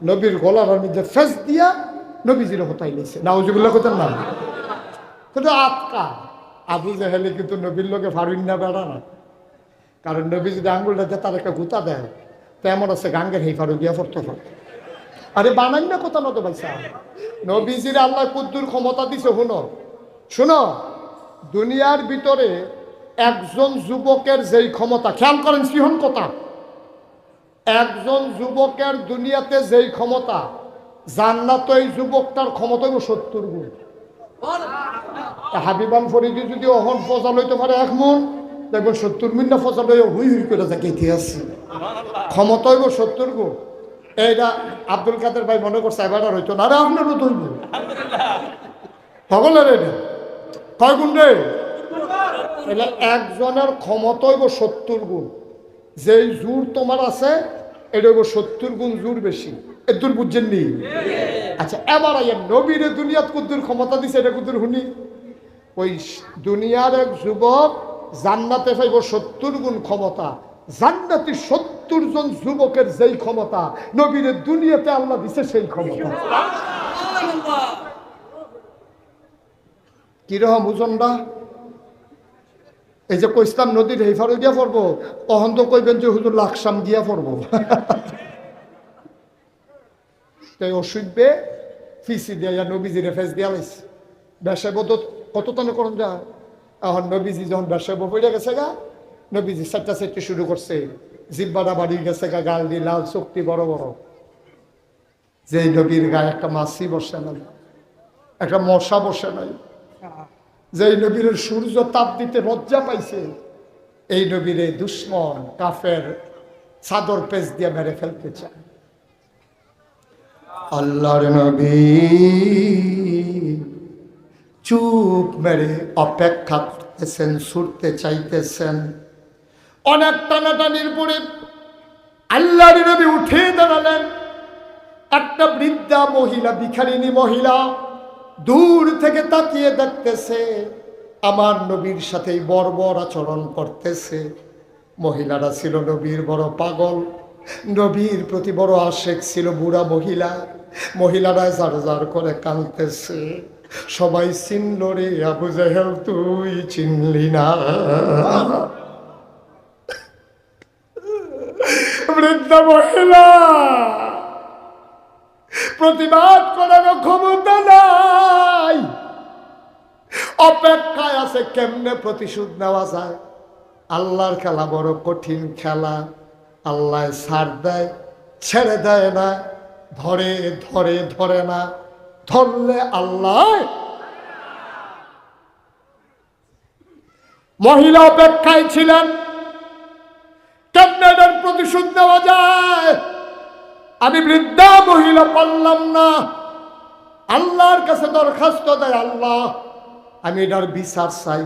নবীর গলার মধ্যে ফেস দিয়া নবীজির হতাই নিয়েছে। নাউজুবিল্লাহ করতেন না, কিন্তু আটকা আবু জাহেলে কিন্তু নবীর লোকে ফারুন না বেড়া না। কারণ নবী যদি আঙ্গুলটা দিয়ে তার একটা গুতা দেয় তো এমন আছে গাঙ্গের হেই ফারুক দিয়া পড়তে পারে। আরে বানাই না কোথা নতো ভাইসা, নবীজির আল্লাহ কুদ্দুর ক্ষমতা দিছে। শুনো, দুনিয়ার ভিতরে একজন যুবকের যেই ক্ষমতা, খেয়াল করেন সিহন কথা, একজন যুবকের দুনিয়াতে যেই ক্ষমতা, জান্নাত ওই যুবকটার ক্ষমতা 70 গুণ। হাবিবান ফরিদি যদি অহন ফজা লইতে পারে 1 মন, দেখবেন 70 মিনিট ফজা লইয়া হুই হুই করে যাকে ইতিহাসে ক্ষমতা হইব 70 গুণ। এইটা আব্দুল কাদের ভাই মনে করছে এবার আর হইতো না, আরে আপনারও ধরব সকলের এটা কয় গুণ রে? তাহলে একজনের ক্ষমতা হইব 70 গুণ। যেই জোর তোমার আছে এটা হইব 70 গুণ জোর বেশি। এর দূর বুঝছেন নি? আচ্ছা, এবার আইয়া নবীরে দুনিয়াত কুদ্দুর ক্ষমতা দিছে, এটা কুদ্দুর শুনি। ওই দুনিয়ার এক যুবক জান্নাতে পাইব 70 গুণ ক্ষমতা। জান্নাতি 70 জন যুবকের যেই ক্ষমতা, নবীরে দুনিয়াতে আল্লাহ দিছে সেই ক্ষমতা। কিরকম ওজনটা? এই যে কইসলাম নদীর হেফারে গিয়া পড়বো, অহন তো কইবেন যে হুজুর লাকসাম গিয়া পড়বো। তাই অসুখবে ফিসি দিয়া নবীজিরে ফেস দিয়া লাইছে। ব্যবসায় বোধ কত টানে করুন যা। এখন নবীজি যখন ব্যবসায় পড়ে গেছে গা, নবীজি চারটা শুরু করছে, জিব্বাটা বাড়ি গেছে গা, গাল দিয়ে লাল চোখটি বড় বড়। যে নবীর গায়ে একটা মাছি বসে নাই, একটা মশা বসে নাই, যে নবীর সূর্য তাপ দিতে লজ্জা পাইছে, এই নবীরে দুশ্মন কাফের চাদর পেচ দিয়ে মেরে ফেলতে চায়। আল্লাহর নবী চুপ মেরে অপেক্ষা করতেছেন, ছুটতে চাইতেছেন। অনেক টানাটানির পরে আল্লাহর নবী উঠে দাঁড়ালেন। একটা বৃদ্ধা মহিলা, ভিখারিনী মহিলা দূর থেকে তাকিয়ে দেখতেছে, আমার নবীর সাথেই বর্বর আচরণ করতেছে। মহিলারা ছিল নবীর বড় পাগল, নবীর প্রতি বড় আশেক ছিল বুড়া মহিলা। মহিলারা জার জার করে কাঁদতেছে, সবাই চিনল রে আবু জাহেল, তুই চিনলি না। বৃদ্ধা মহিলা প্রতিবাদ করার ক্ষমতা নাই, অপেক্ষায় আছে কেমনে প্রতিশোধ নেওয়া যায়। আল্লাহর খেলা বড় কঠিন খেলা। আল্লাহ ছাড় দেয়, ছেড়ে দেয় না, ধরে ধরে ধরে না, ধরলে আল্লাহ। মহিলা অপেক্ষায় ছিলেন, কেমনে এটার প্রতিশোধ নেওয়া যায়। আমি বৃদ্ধা মহিলা পারলাম না, আল্লাহর কাছে দরখাস্ত দেয়, আল্লাহ আমি এটার বিচার চাই।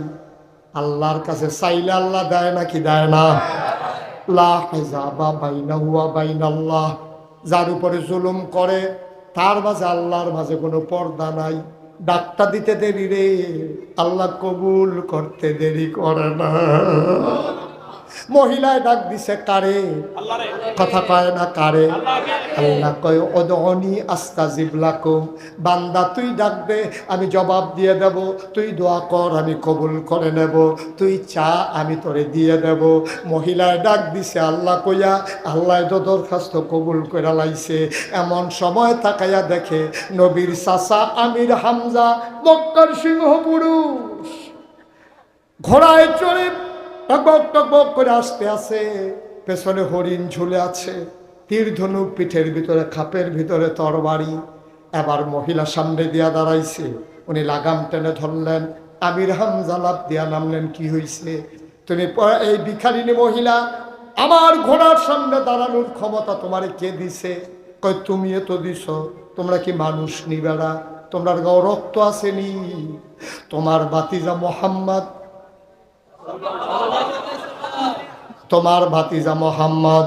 আল্লাহর কাছে চাইলে আল্লাহ দেয় নাকি দেয় না? লা হিজাবা বাইনাহু ওয়া বাইনাল্লাহ। যার উপরে জুলুম করে তার মাঝে আল্লাহর মাঝে কোনো পর্দা নাই। ডাকটা দিতে দেরি রে, আল্লাহ কবুল করতে দেরি করে না। মহিলায় ডাক দিছে কারে? কথা কয় না কারে? আল্লাহ কয় উদউনি আস্তাজিব লাকুম, বান্দা তুই ডাক দে আমি জবাব দিয়ে দেব, তুই দোয়া কর আমি কবুল করে নেব, তুই চা আমি তোরে দিয়ে দেব। মহিলায় ডাক দিছে আল্লাহ কইয়া, আল্লাহ তো দরখাস্ত কবুল করে লাইছে। এমন সময় তাকাইয়া দেখে নবীর চাচা আমির হামজা মক্কার সিংহ পুরুষ ঘোড়ায় চড়ে টকবক টকবক করে আসতে আসে, পেছনে হরিণ ঝুলে আছে, তীর ধনুক পিঠের ভিতরে, খাপের ভিতরে তরবারি। এবার মহিলা সামনে দিয়া দাঁড়াইছে, উনি লাগাম টেনে ধরলেন, আমির হামজা লাফ দিয়া নামলেন। কি হইছে? তুমি এই ভিখারিনী মহিলা, আমার ঘোড়ার সামনে দাঁড়ানোর ক্ষমতা তোমারে কে দিছে? কই তুমি তো দিছ। তোমরা কি মানুষ নিবেড়া? তোমরা গাও রক্ত আসেনি? তোমার ভাতিজা মোহাম্মদ, তোমার ভাতিজা মোহাম্মদ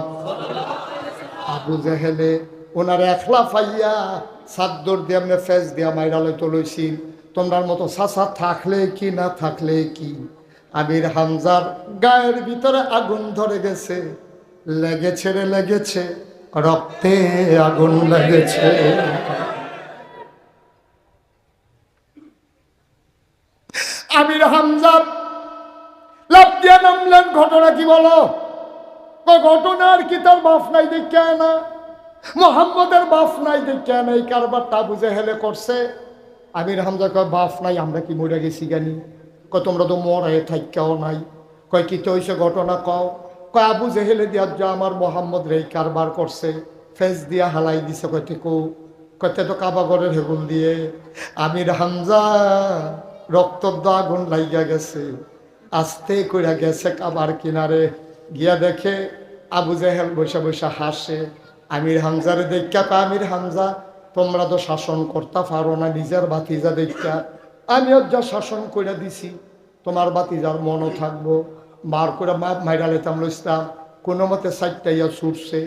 আবু জেহেলে ওনার একলা ফাইয়া সাদ্দর দিয়ে এমনি ফেস দিয়া মাইরালে তো লইছি। তোমরার মতো চাচা থাকলে কি না থাকলে কি, আমির হামজার গায়ের ভিতরে আগুন ধরে গেছে, লেগেছে রে লেগেছে, রক্তে আগুন লেগেছে। আমির হামজা লাফ দিয়া নামলেন। ঘটনা কি বলো? ঘটনার কি তার বাপ নাই দেখে না, মোহাম্মদের বাপ নাই দেখে না, এই কারবারটা আবু জেহেলে করছে। আমির হামজা কয় বাপ নাই, আমরা কি মরে গেছি জানি? কয় তোমরা তো মরে থাইকাও নাই। কয় কি তো হইছে ঘটনা কও? কয় আবু জেহেলে দিয়া যা আমার মোহাম্মদ রে কারবার করছে, ফেস দিয়া হালাই দিছে। কয়তে কো? কয়তে তো কাবাগরের হেগুল দিয়ে। আমির হামজা রক্তর আগুন লাইগা গেছে, আস্তে কইরা গেছে কাবার কিনারে, গিয়া দেখে আবু জেহেল বসে বসে হাসে। আমির হামজারে দেখা কয় আমির হামজা তোমরা তো শাসন করতে পারো না, নিজের ভাতিজা দেখা আমিও যা শাসন করে দিছি, তোমার ভাতিজার মনও থাকবো। মার করে মাইরা লেতাম লইতাম, কোনো মতে সাইটটাইয়া ছুটছে।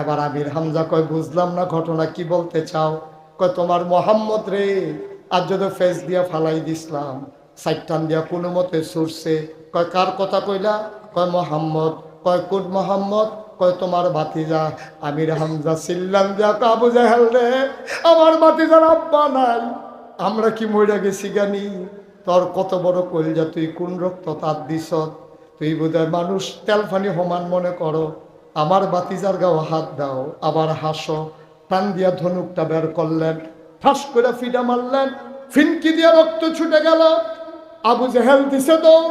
এবার আমির হামজা কয় বুঝলাম না ঘটনা কি বলতে চাও? কয় তোমার মোহাম্মদ রে আর যদি ফেস দিয়া ফালাই দিসলাম, সাইটান দিয়া কোনো মতে ছুটছে। কয় কার কথা কইলা? কয় মোহাম্মদ। কয় কোন মোহাম্মদ? কয় তোমার ভাতিজা। আমির হামজা চিল্লান দিয়া আবু জেহেল রে, আমার ভাতিজার আব্বা নাই, আমরা কি মরে গেছি জানি? তোর কত বড় কলজা, তুই কোন রক্ত তার দিস? তুই বোধহয় মানুষ তেলফানি সমান মনে করো। আমার ভাতিজার গাও হাত দাও, আবার হাসো। টান দিয়া ধনুকটা বের করলেন, ঠাস করে ফিডা মারলেন, ফিনকি দিয়া রক্ত ছুটে গেল। আবু জেহেল দিছে দৌড়,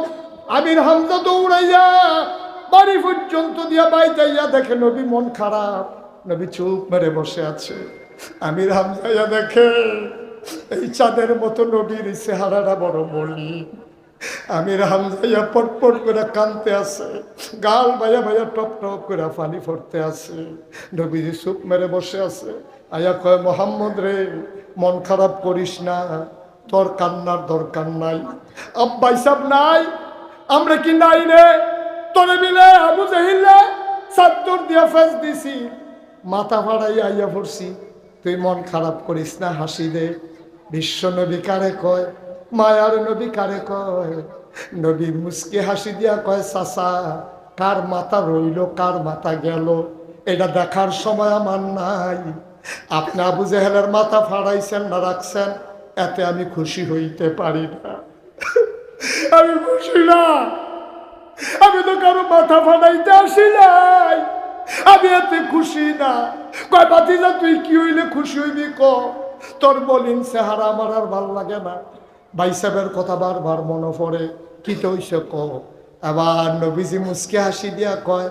আমির হামজা দৌড়াইয়া বাড়ি পর্যন্ত দিয়া বাইতাইয়া দেখে নবী মন খারাপ, নবী চুপ মেরে বসে আছে। আমির হামজাইয়া দেখে এই চাঁদের মতো নবীর চেহারাটা বড় বলি। আমির হামজাইয়া পটপট করে কানতে আছে, গাল ভাইয়া ভাইয়া টপ টপ করে পানি পড়তে আছে। নবীজি চুপ মেরে বসে আছে। আয়া কয় মোহাম্মদ রে, মন খারাপ করিস না, তোর কান্নার দরকার নাই। আব্বাই সাহেব নাই, আমরা কি নাই রে? তোরে মিলে আবু জেহিল্লা চাদর দিয়া ফেস দিছি, মাথা ফাড়াই আইয়া পড়ছি। তুই মন খারাপ করিস না, হাসি দে। বিশ্ব নবী কারে কয়? মায়ার নবী কারে কয়? নবী মুস্কি হাসি দিয়া কয় চাচা, কার মাথা রইল কার মাথা গেল এটা দেখার সময় আমার নাই। আপনি আবু জেহেলের মাথা ফাড়াইছেন না রাখছেন, এতে আমি খুশি হইতে পারি না। আমি খুশি না, আমি তো কারো মাথা ফাটাইতে আসি নাই, আমি এতে খুশি না। কয় ভাতিজা তুই কি হইলে খুশি হইবি ক? তোর বলিন চেহারা আমার আর ভাল লাগে না। ভাই সাহেবের কথা বারবার মনে পড়ে, কি তো হইছে ক? আবার নবীজি মুস্কি হাসি দিয়া কয়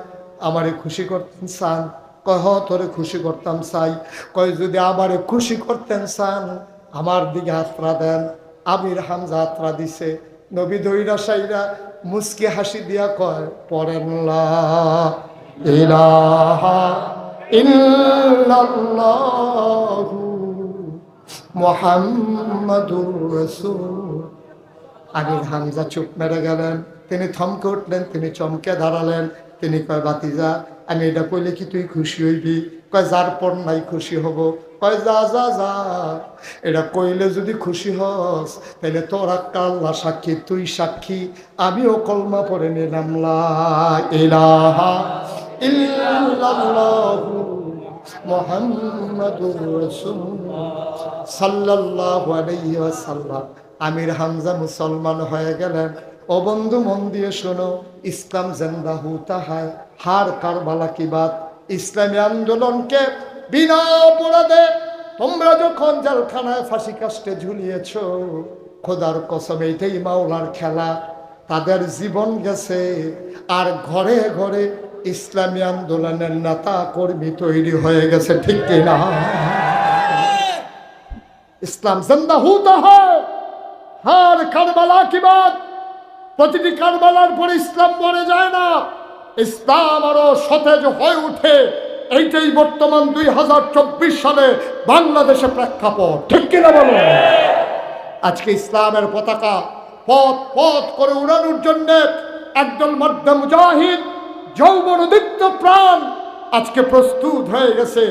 আমারে খুশি করতেন চান? কয় হ তোরে খুশি করতাম চাই। কয় যদি আমারে খুশি করতেন চান আমার দিকে হাতরা দেন। আমির হামজা হাতরা দিছে, নবী দইরা সাইরা মুস্কি হাসি দিয়া কয় পড়েন লা ইলাহা ইল্লাল্লাহু মুহাম্মাদুর রাসূল। আমির হামজা চুপ মেরে গেলেন, তিনি থমকে উঠলেন, তিনি চমকে দাঁড়ালেন। তিনি কয় ভাতিজা আমি এটা কইলে কি তুই খুশি হইবি? কয় যার পর নাই খুশি হব। কয় যা যা যা, এটা কইলে যদি খুশি হস তাহলে তোরা আল্লাহ সাক্ষী, তুই সাক্ষী, আমিও কলমা পড়ে নিলাম লা ইলাহা ইল্লাল্লাহু মুহাম্মাদুর রাসূলুল্লাহ সাল্লাল্লাহু আলাইহি ওয়াসাল্লাম। আমির হামজা মুসলমান হয়ে গেলেন। ও বন্ধু মন দিয়ে শোনো, ইসলাম জিন্দা হোতা হ্যায়, হার কারবালা কি বাত। ইসলামী আন্দোলনকে বিনা অপরাধে তোমরা যখন জেলখানায় ফাঁসি কাস্টে ঝুলিয়েছ, খোদার কসম এইটাই মাওলার খেলা। তাদের জীবন গেছে আর ঘরে ঘরে ইসলামী আন্দোলনের নেতা কর্মী তৈরি হয়ে গেছে, ঠিক কিনা? ইসলাম জিন্দা হোতা হ্যায়, হার কারবালা কি বাত। প্রতিটি কারবালার পরে ইসলাম মরে যায় না, ইসলাম আরো সতেজ হয়ে উঠে। এইটাই বর্তমান 2024 সালে বাংলাদেশে প্রেক্ষাপট, ঠিক কিনা বলো? আজকে ইসলামের পতাকা পথ পথ করে উড়ানোর জন্য একদল মধ্যে মুজাহিদ যৌবনোদীপ্ত প্রাণ আজকে প্রস্তুত হয়ে গেছে।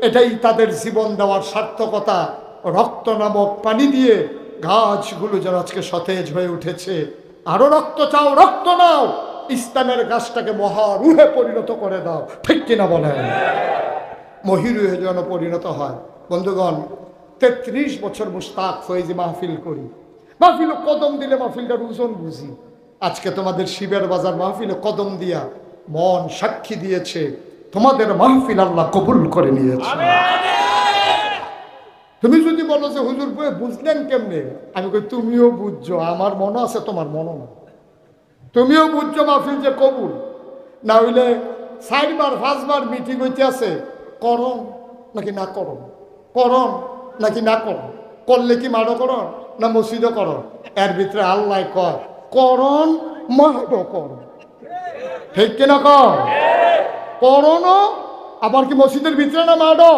এটাই তাদের জীবন দেওয়ার সার্থকতা। রক্ত নামক পানি দিয়ে গাছগুলো যেন আজকে সতেজ হয়ে উঠেছে। আরো রক্ত চাও, রক্ত নাও, ইসলামের গাছটাকে মহারুহে পরিণত করে দাও, ঠিক কিনা বলেন? মহিরুহে যেন পরিণত হয়। বন্ধুগণ, 33 বছর মুশতাক ফয়েজি মাহফিল করি। মাহফিল কদম দিলে মাহফিলটার ওজন বুঝি। আজকে তোমাদের শিবের বাজার মাহফিলে কদম দিয়া মন সাক্ষী দিয়েছে তোমাদের মাহফিল আল্লাহ কবুল করে নিয়েছে। তুমি যদি বলো যে হুজুর বই বুঝলেন কেমনে, আমি কই তুমিও বুঝছো, আমার মনে আছে, তোমার মনে না। তুমিও বুঝছো মাহফিল যে কবুল, না হইলে 4বার 5বার মিটিং হইতে আছে, করণ নাকি না করণ, করণ নাকি না করণ, করলে কি মাড়ো করণ না মসজিদও করণ। এর ভিতরে আল্লাহ কয় করণ মাড়ো করণ, ঠিক কিনা? কর করণও আবার কি মসজিদের ভিতরে না মাড়ো?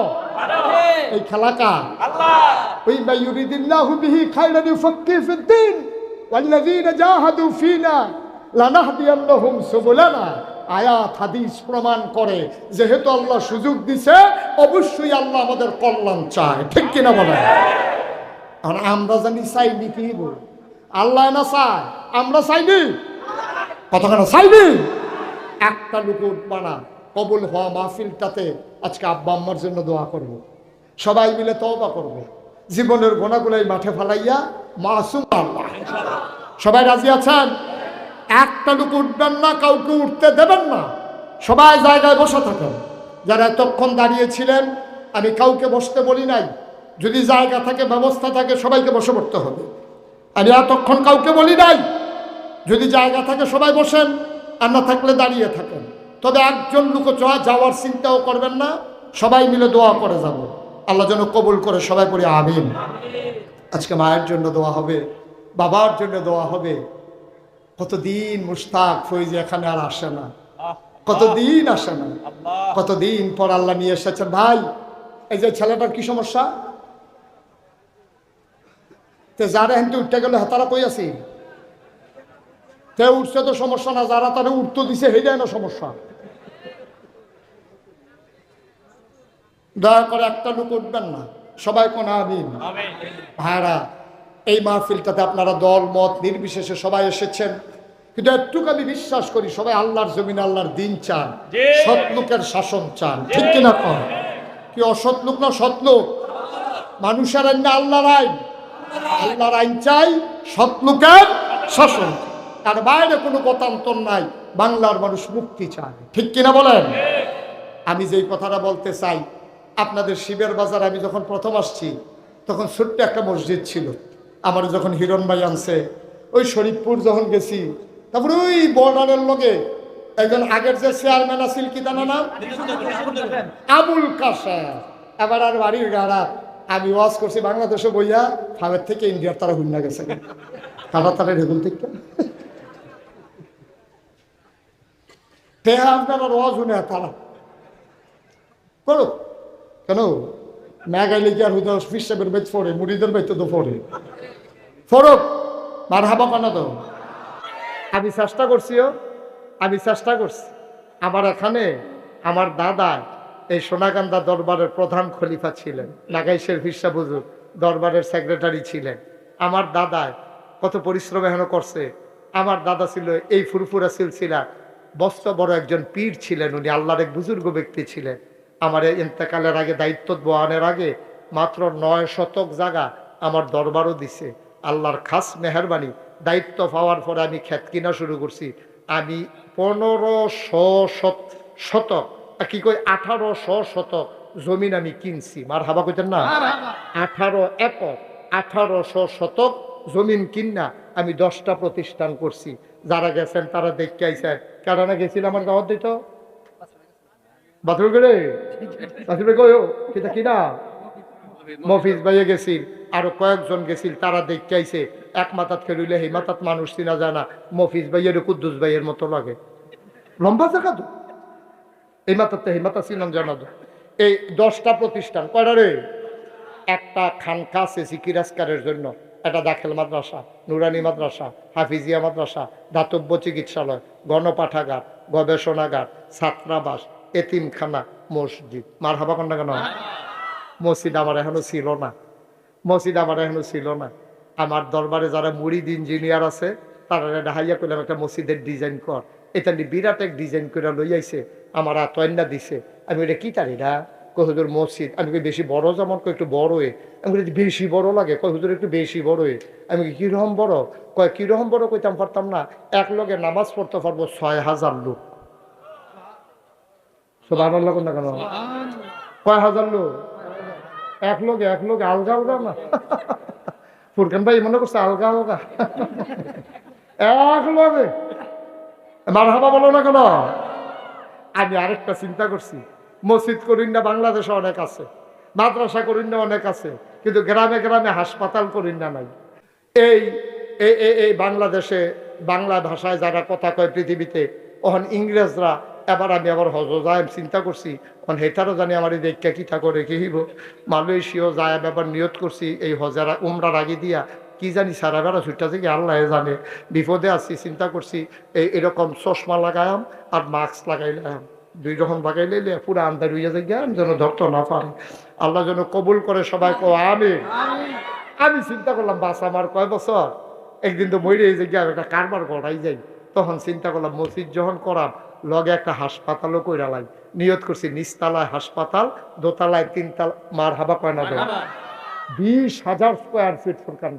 এই খেলা কার? ওই মাইয়ুরিদিল্লাহু বিহি খায়রান ইউফাক্কিহু ফিদ্দীন ওয়াল্লাযীনা জাহাদু ফীনা লানাহদিয়ান্নাহুম সুবুলানা। আয়াত হাদিস প্রমাণ করে যেহেতু আল্লাহ সুযোগ দিছে, অবশ্যই আল্লাহ আমাদের কল্যাণ চায়, ঠিক কিনা বলেন? আর আমরা জানি চাইনি কি বল, আল্লাহ না চায়, আমরা চাইনি, কতখানা চাইনি। একটা লোক বানা কবুল হওয়া মাহফিলটাতে আজকে আব্বা আম্মার জন্য দোয়া করব, সবাই মিলে তওবা করব, জীবনের গোনাগুলাই মাঠে ফেলাইয়া মাসুম আল্লাহ। সবাই রাজি আছেন? একটা লোক উঠবেন না, কাউকে উঠতে দেবেন না, সবাই জায়গায় বসে থাকেন। যারা এতক্ষণ দাঁড়িয়েছিলেন আমি কাউকে বসতে বলি নাই, যদি জায়গা থাকে ব্যবস্থা থাকে সবাইকে বসে পড়তে হবে। আমি এতক্ষণ কাউকে বলি নাই, যদি জায়গা থাকে সবাই বসেন, আর না থাকলে দাঁড়িয়ে থাকেন। তবে একজন লোক যাওয়ার চিন্তাও করবেন না, সবাই মিলে দোয়া করে যাব, আল্লাহ যেন কবুল করে। সবাই পড়ি আমিন। আজকে মায়ের জন্য দোয়া হবে, বাবার জন্য দোয়া হবে। কতদিন মুশতাক ফয়েজি এখানে আর আসে না, কতদিন আসে না, কতদিন পর আল্লাহ নিয়ে এসেছেন। ভাই, এই যে ছেলেটার কি সমস্যা? যারা হেনতে উঠতে গেলে তারা কই আছি, তে উঠছে তো সমস্যা না, যারা তারা উঠতে দিছে হেটাই না সমস্যা। দয়া করে একটা লোক উঠবেন না, সবাই কোন আমিন। ভাইরা, এই মাহফিলটাতে আপনারা দল মত নির্বিশেষে সবাই এসেছেন, কিন্তু একটুকু আমি বিশ্বাস করি সবাই আল্লাহর জমিন আল্লাহর দিন চান, সৎ লোকের শাসন চান, ঠিক কিনা? কন কি অসৎ লোক না সৎ লোক? মানুষের আইন না আল্লাহর আইন? আল্লাহর আইন চাই, সৎ লোকের শাসন, তার বাইরে কোনো গতান্তর নাই। বাংলার মানুষ মুক্তি চায়, ঠিক কিনা বলেন? আমি যেই কথাটা বলতে চাই, আপনাদের শিবের বাজার আমি যখন প্রথম আসছি তখন ছোট্ট একটা মসজিদ ছিল। আমার যখন হিরণ ভাই আনছে, ওই শরীফপুর যখন গেছি, তারপরে ওই বর্ডারের লগে একজন আগের যে চেয়ারম্যান আছিল, কি তার নাম? আবুল কাশেম। এবার আর বাড়ির গাড়া আমি ওয়াজ করছি বাংলাদেশে বইয়া, ফামের থেকে ইন্ডিয়ার তারা হুন্না গেছে, তারা তারা রেগুল থেকে আপনারা ওয়াজ শুনে তারা করো কেন? মেঘাইলে কি আর হুদা ফিসাবের বেচ পড়ে, মুড়িদের বেচ তো পড়ে ফরক মার হাবা কানা তো। আমি চেষ্টা করছিও, আমি চেষ্টা করছি। আমার এখানে আমার দাদা এই সোনাকান্দা দরবারের প্রধান খলিফা ছিলেন, নাগাইশের ফিরসা বুজুর্গ দরবারের সেক্রেটারি ছিলেন। আমার দাদায় কত পরিশ্রম এখনো করছে। আমার দাদা ছিল এই ফুরফুরা সিলসিলা বস্ত বড় একজন পীর ছিলেন, উনি আল্লাহর এক বুজুর্গ ব্যক্তি ছিলেন। আমার এই ইন্তেকালের আগে, দায়িত্ব বহানের আগে মাত্র 9 শতক জায়গা আমার দরবারও দিছে। আল্লাহর খাস মেহরবানি, দায়িত্ব পাওয়ার পরে আমি ক্ষেত কিনা শুরু করছি। আমি 1500 শতক কি কই 1800 শতক জমিন আমি কিনছি। মার হাবা কইতেন না? 18 একর 1800 শতক জমিন কিনা আমি 10টা প্রতিষ্ঠান করছি। যারা গেছেন তারা দেখতে আইসেন। কারণে গেছিল আমার গাঁৱত দিত বাথরুম করে সেটা কিনা মফিজ ভাইয়ে গেছিল, আরো কয়েকজন গেছিল, তারা দেখতে আইছে। এক মাথাত খেলিলে সেই মাথাত মানুষ চিনা যায় না। মফিজ ভাইয়ের কুদ্দুস ভাইয়ের মতো লাগে, লম্বা জায়গা তো এই মাথাতে সেই মাথা চিনাম জানা। এই 10টা প্রতিষ্ঠান কয়টা রে? একটা খানকা আছে সিকিরাজকারের জন্য, একটা দাখিল মাদ্রাসা, নুরানি মাদ্রাসা, হাফিজিয়া মাদ্রাসা, দাতব্য চিকিৎসালয়, গণপাঠাগার, গবেষণাগার, ছাত্রাবাস, এতিমখানা, মসজিদ। মার হাবা কন্যা কেন? মসজিদ আমার এখনো ছিল না, মসজিদ আমার এখনো ছিল না। আমার দরবারে যারা মুরিদ ইঞ্জিনিয়ার আছে তারা ডাহাইয়া করলাম একটা মসজিদের ডিজাইন কর। এটা বিরাট এক ডিজাইন করে লই আইছে, আমার আতয়না দিছে। আমি এটা কি তারি না কই হুজুর মসজিদ। আমি বেশি বড় যেমন কই একটু বড় হয়ে। আমি বেশি বড় লাগে, কই হুজুর একটু বেশি বড় হয়ে। আমি কিরকম বড়? কয় কিরকম বড় কইতাম পারতাম না। এক লগে নামাজ পড়তে পারবো 6000 লোক। সুবহানাল্লাহ কোন না কেন? কয় হাজার লোক? এক লগে আলগা আলগা না। ফুরকান ভাই মনে করছে আলগা আলগা। এক লগে মারহাবা বলো না কেন? আমি আরেকটা চিন্তা করছি, মসজিদ করিন না বাংলাদেশে অনেক আছে, মাদ্রাসা করিন না অনেক আছে, কিন্তু গ্রামে গ্রামে হাসপাতাল করিন না নাই। এই এই বাংলাদেশে বাংলা ভাষায় যারা কথা কয় পৃথিবীতে, ওখান ইংরেজরা এবার আমি আবার হজ যায় চিন্তা করছি, এখন হেটারও জানি আমার এই দেখা কিতা করে কি হইব। মালয়েশিয়াও যায় ব্যাপার নিয়ত করছি এই হজারা উমরার আগে দিয়া কি জানি সারা বেড়া ছুটটা থেকে আল্লাহ জানে। বিপদে আছি, চিন্তা করছি এরকম চশমা লাগায়াম আর মাস্ক লাগাইলাম, 2 রকম লাগাইলে পুরো আন্দার হইয়া যায় জ্ঞান যেন ধরতে না পারে। আল্লাহ যেন কবুল করে সবাই কো আমি। আমি চিন্তা করলাম বাস আমার কয় বছর, একদিন তো মরে এই জায়গায় একটা কারবার গড়াই যাই। তখন চিন্তা করলাম মসজিদ যখন করাম লগে একটা হাসপাতালও কইরা লাই। নিয়ত করছি নিচতলায় হাসপাতাল, দোতলায় 3 মার হাবা কয় না 20,000 square feet Furqan,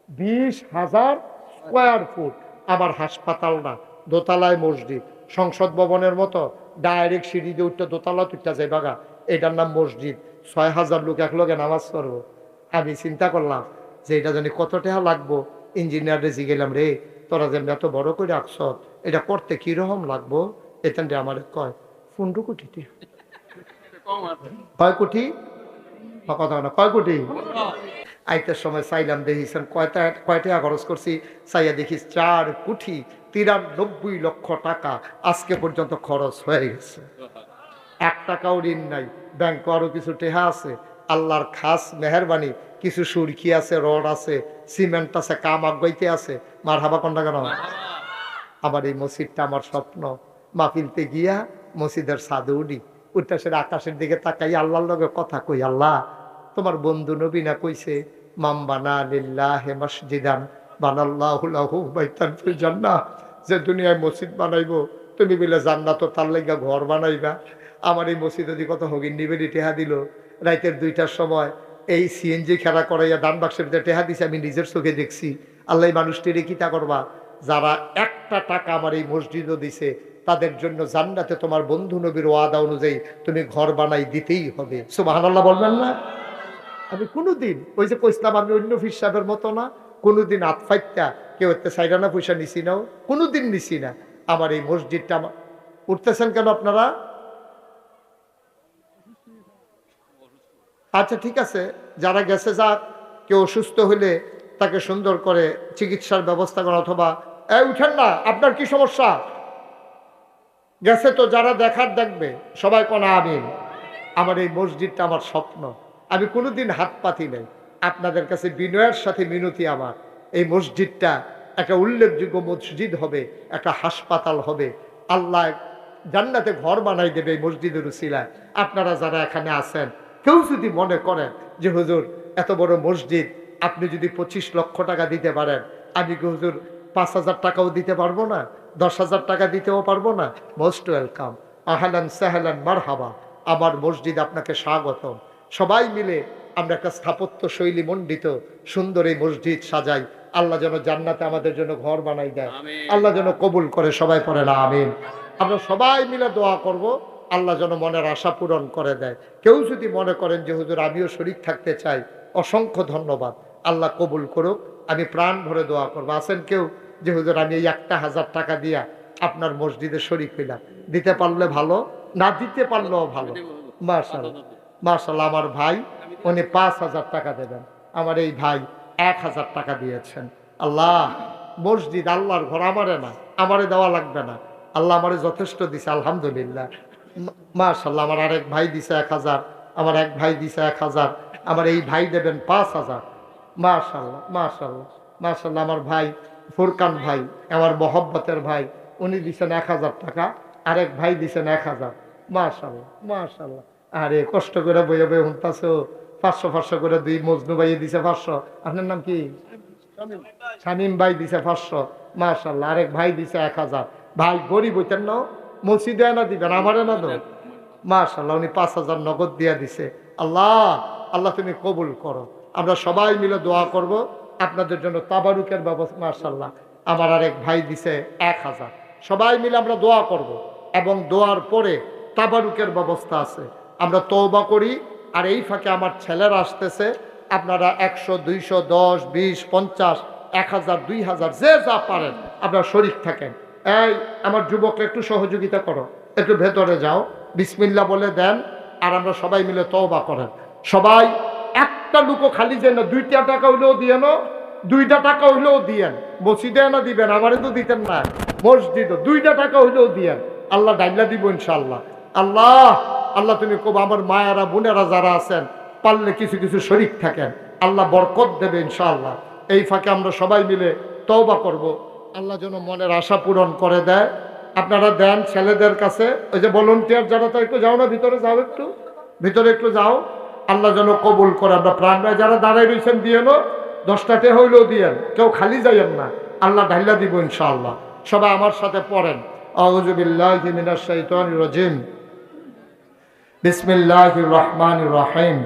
20,000 square foot আমার হাসপাতাল না, দোতলায় মসজিদ। সংসদ ভবনের মতো ডাইরেক্ট সিঁড়ি দিয়ে উঠতে দোতলা তুইটা যাই বাগা, এটার নাম মসজিদ। 6,000 লোক এক লগে নামাজ পড়বো। আমি চিন্তা করলাম যে এটা জানি কত টাকা লাগবো। ইঞ্জিনিয়ারে জিগেলাম, রে তোরা যেন এত বড় করে রাখছ, এটা করতে কিরকম লাগবো? এখান আমার কয় 15 কোটি। কয় কোটি? কথা না, কয় কোটি? আইতের সময় চাইলাম, দেখিছেন কয়টা খরচ করছি, চাইয়া দেখি 4 কোটি 93 লক্ষ টাকা আজকে পর্যন্ত খরচ হয়ে গেছে। 1 টাকাও ঋণ নাই, ব্যাংকে আরো কিছু টেহা আছে। আল্লাহর খাস মেহরবানি, কিছু সুরকি আছে, রড আছে, সিমেন্ট আছে, কাম আগাইতে আছে। মার হাবা কন্যা কেন? আমার এই মসজিদটা আমার স্বপ্ন। মাহফিলতে গিয়া মসজিদের ছাদে উঠি, উঠতে সেটা আকাশের দিকে তাকাই, আল্লাহর লগে কথা কই, আল্লাহ তোমার বন্ধু নবী না কইছে মাম বানা লিল্লাহি মসজিদান বানাল্লাহু লাহু বাইতান ফিল জান্নাহ, যে দুনিয়ায় মসজিদ বানাইবো তুমি বলে জান্নাত তার লাগা ঘর বানাইবা। আমার এই মসজিদে দি কত হগিন নিবেদি টেহা দিল। রাইতের 2টার সময় এই সিএনজি খেলা করাইয়া দান বাক্সের ভিতরে টেহা দিছে, আমি নিজের চোখে দেখছি। আল্লাহ মানুষটিরে কিতা করবা, যারা 1টা টাকা আমার এই মসজিদও দিছে তাদের জন্য জান্নাতে তোমার বন্ধু নবীর ওয়াদা অনুযায়ী তুমি ঘর বানাই দিতেই হবে। সুবহানাল্লাহ বলবেন না? আমি কোনোদিন ওই যে কইসলাম আমি অন্য ফির সাহেবের মতো না, কোনোদিন আতফাইত্যা কেউ এতে সাইডানা পয়সা নিছি নাও, কোনোদিন নিছি না। আমার এই মসজিদটা উঠতেছেন কেন আপনারা? আচ্ছা ঠিক আছে, যারা গেছে যাক, কেউ অসুস্থ হলে তাকে সুন্দর করে চিকিৎসার ব্যবস্থা করা, অথবা উঠেন না, আপনার কি সমস্যা? গেছে তো যারা দেখার দেখবে, সবাই কোন আমিন। আমার এই মসজিদটা আমার স্বপ্ন, আমি কোনোদিন হাত পাতি নাই। আপনাদের কাছে বিনয়ের সাথে মিনতি আমার, এই মসজিদটা একটা উল্লেখযোগ্য মসজিদ হবে, একটা হাসপাতাল হবে। আল্লাহ জান্নাতে ঘর বানাই দেবে এই মসজিদের উসিলায়। আপনারা যারা এখানে আছেন কেউ যদি মনে করেন যে হুজুর এত বড় মসজিদ, আপনি যদি 25 লক্ষ টাকা দিতে পারেন, আমি কি হুজুর 5,000 টাকাও দিতে পারবো না, 10,000 টাকা দিতেও পারবো না? মোস্ট ওয়েলকাম, আহলান সাহলান মারহাবা, আমার মসজিদ আপনাকে স্বাগতম। সবাই মিলে আমরা একটা স্থাপত্য শৈলী মণ্ডিত সুন্দর এই মসজিদ সাজাই। আল্লাহ যেন জান্নাতে আমাদের জন্য ঘর বানাই দেয়, আল্লাহ যেন কবুল করে। সবাই পড়ে না আমিন। আমরা সবাই মিলে দোয়া করব, আল্লাহ যেন মনের আশা পূরণ করে দেয়। কেউ যদি মনে করেন যে হুজুর আমিও শরীক থাকতে চাই, অসংখ্য ধন্যবাদ, আল্লাহ কবুল করুক। আমি প্রাণ ভরে দোয়া করবো। আছেন কেউ যে হুজুর আমি এই 1,000 টাকা দিয়া আপনার মসজিদে শরীক হইলাম? দিতে পারলে ভালো, না দিতে পারলেও ভালো। মাশাআল্লাহ মাশাআল্লাহ, আমার ভাই উনি 5,000 টাকা দেবেন। আমার এই ভাই 1,000 টাকা দিয়েছেন। আল্লাহ, মসজিদ আল্লাহর ঘর, আমারে না, আমারে দেওয়া লাগবে না, আল্লাহ আমারে যথেষ্ট দিছে, আলহামদুলিল্লাহ। মাশাআল্লাহ, আমার আরেক ভাই দিছে 1,000, আমার এক ভাই দিছে 1,000, আমার এই ভাই দেবেন 5,000। মাশাআল্লাহ মাশাআল্লাহ মাশাআল্লাহ, আমার ভাই ফুরকান ভাই, আমার মহব্বতের ভাই, উনি দিছেন 1,000 টাকা, আরেক ভাই দিছেন 1,000। মাশাআল্লাহ মাশাআল্লাহ। আরে কষ্ট করে বইয়ে বইয়ে শুনতাছো, 500 করে দুই মজনু ভাই দিছে 500। আপনার নাম কি? শামীম ভাই দিছে 500। মাশাআল্লাহ, আরেক ভাই দিছে 1,000। ভাই গরিব হইতেন না, মসজিদে না দিবেন, আমারে না দেন। মাশাআল্লাহ, উনি 5,000 নগদ দিয়া দিছে। আল্লাহ আল্লাহ তুমি কবুল করো। আমরা সবাই মিলে দোয়া করব আপনাদের জন্য তাবারুকের ব্যবস্থা। মাশাআল্লাহ, আমার আরেক ভাই দিছে 1,000। সবাই মিলে আমরা দোয়া করব, এবং দোয়ার পরে তাবারুকের ব্যবস্থা আছে। আমরা তওবা করি। আর এই ফাঁকে আমার ছেলেরা আসতেছে, আপনারা 100, 200, 10, 20, 50, 1,000, 2,000 যে যা পারেন আপনারা শরীক থাকেন। এই আমার যুবকরা একটু সহযোগিতা করো, একটু ভেতরে যাও, বিসমিল্লাহ বলে দেন, আর আমরা সবাই মিলে তওবা করেন। সবাই একটা লুকো খালি যেন 2টা টাকা হইলেও দিয়ে নো, 2টা টাকা হইলেও দিয়েন। মসজিদে না দিবেন, আমারে তো দিতেন না, মসজিদও 2টা টাকা হইলেও দিয়েন, আল্লাহ ডাইলা দিব ইনশাআল্লাহ। আল্লাহ আল্লাহ তুমি কব, আমার মায়েরা বোনেরা যারা আছেন পারলে কিছু কিছু শরীক থাকেন, আল্লাহ বরকত দেবে ইনশাআল্লাহ। এই ফাঁকে আমরা সবাই মিলে তওবা করব, আল্লাহ যেন মনের আশা পূরণ করে দেয়। আপনারা দেন ছেলেদের কাছে, ওই যে ভলান্টিয়ার যারা, তো একটু যাও না ভিতরে, যাও একটু ভিতরে একটু যাও, আল্লাহ যেন কবুল করে। আমরা প্রাণ যারা দাঁড়াই রয়েছেন দিয়ে নো, 10টাতে হইলেও দিয়েন, কেউ খালি যাইয়েন না, আল্লাহ ঢাইলা দিব ইনশাআল্লাহ। সবাই আমার সাথে পড়েন, আউযু বিল্লাহি মিনাশ শাইতানির রাজিম, বিসমিল্লাহির রহমানির রহিম।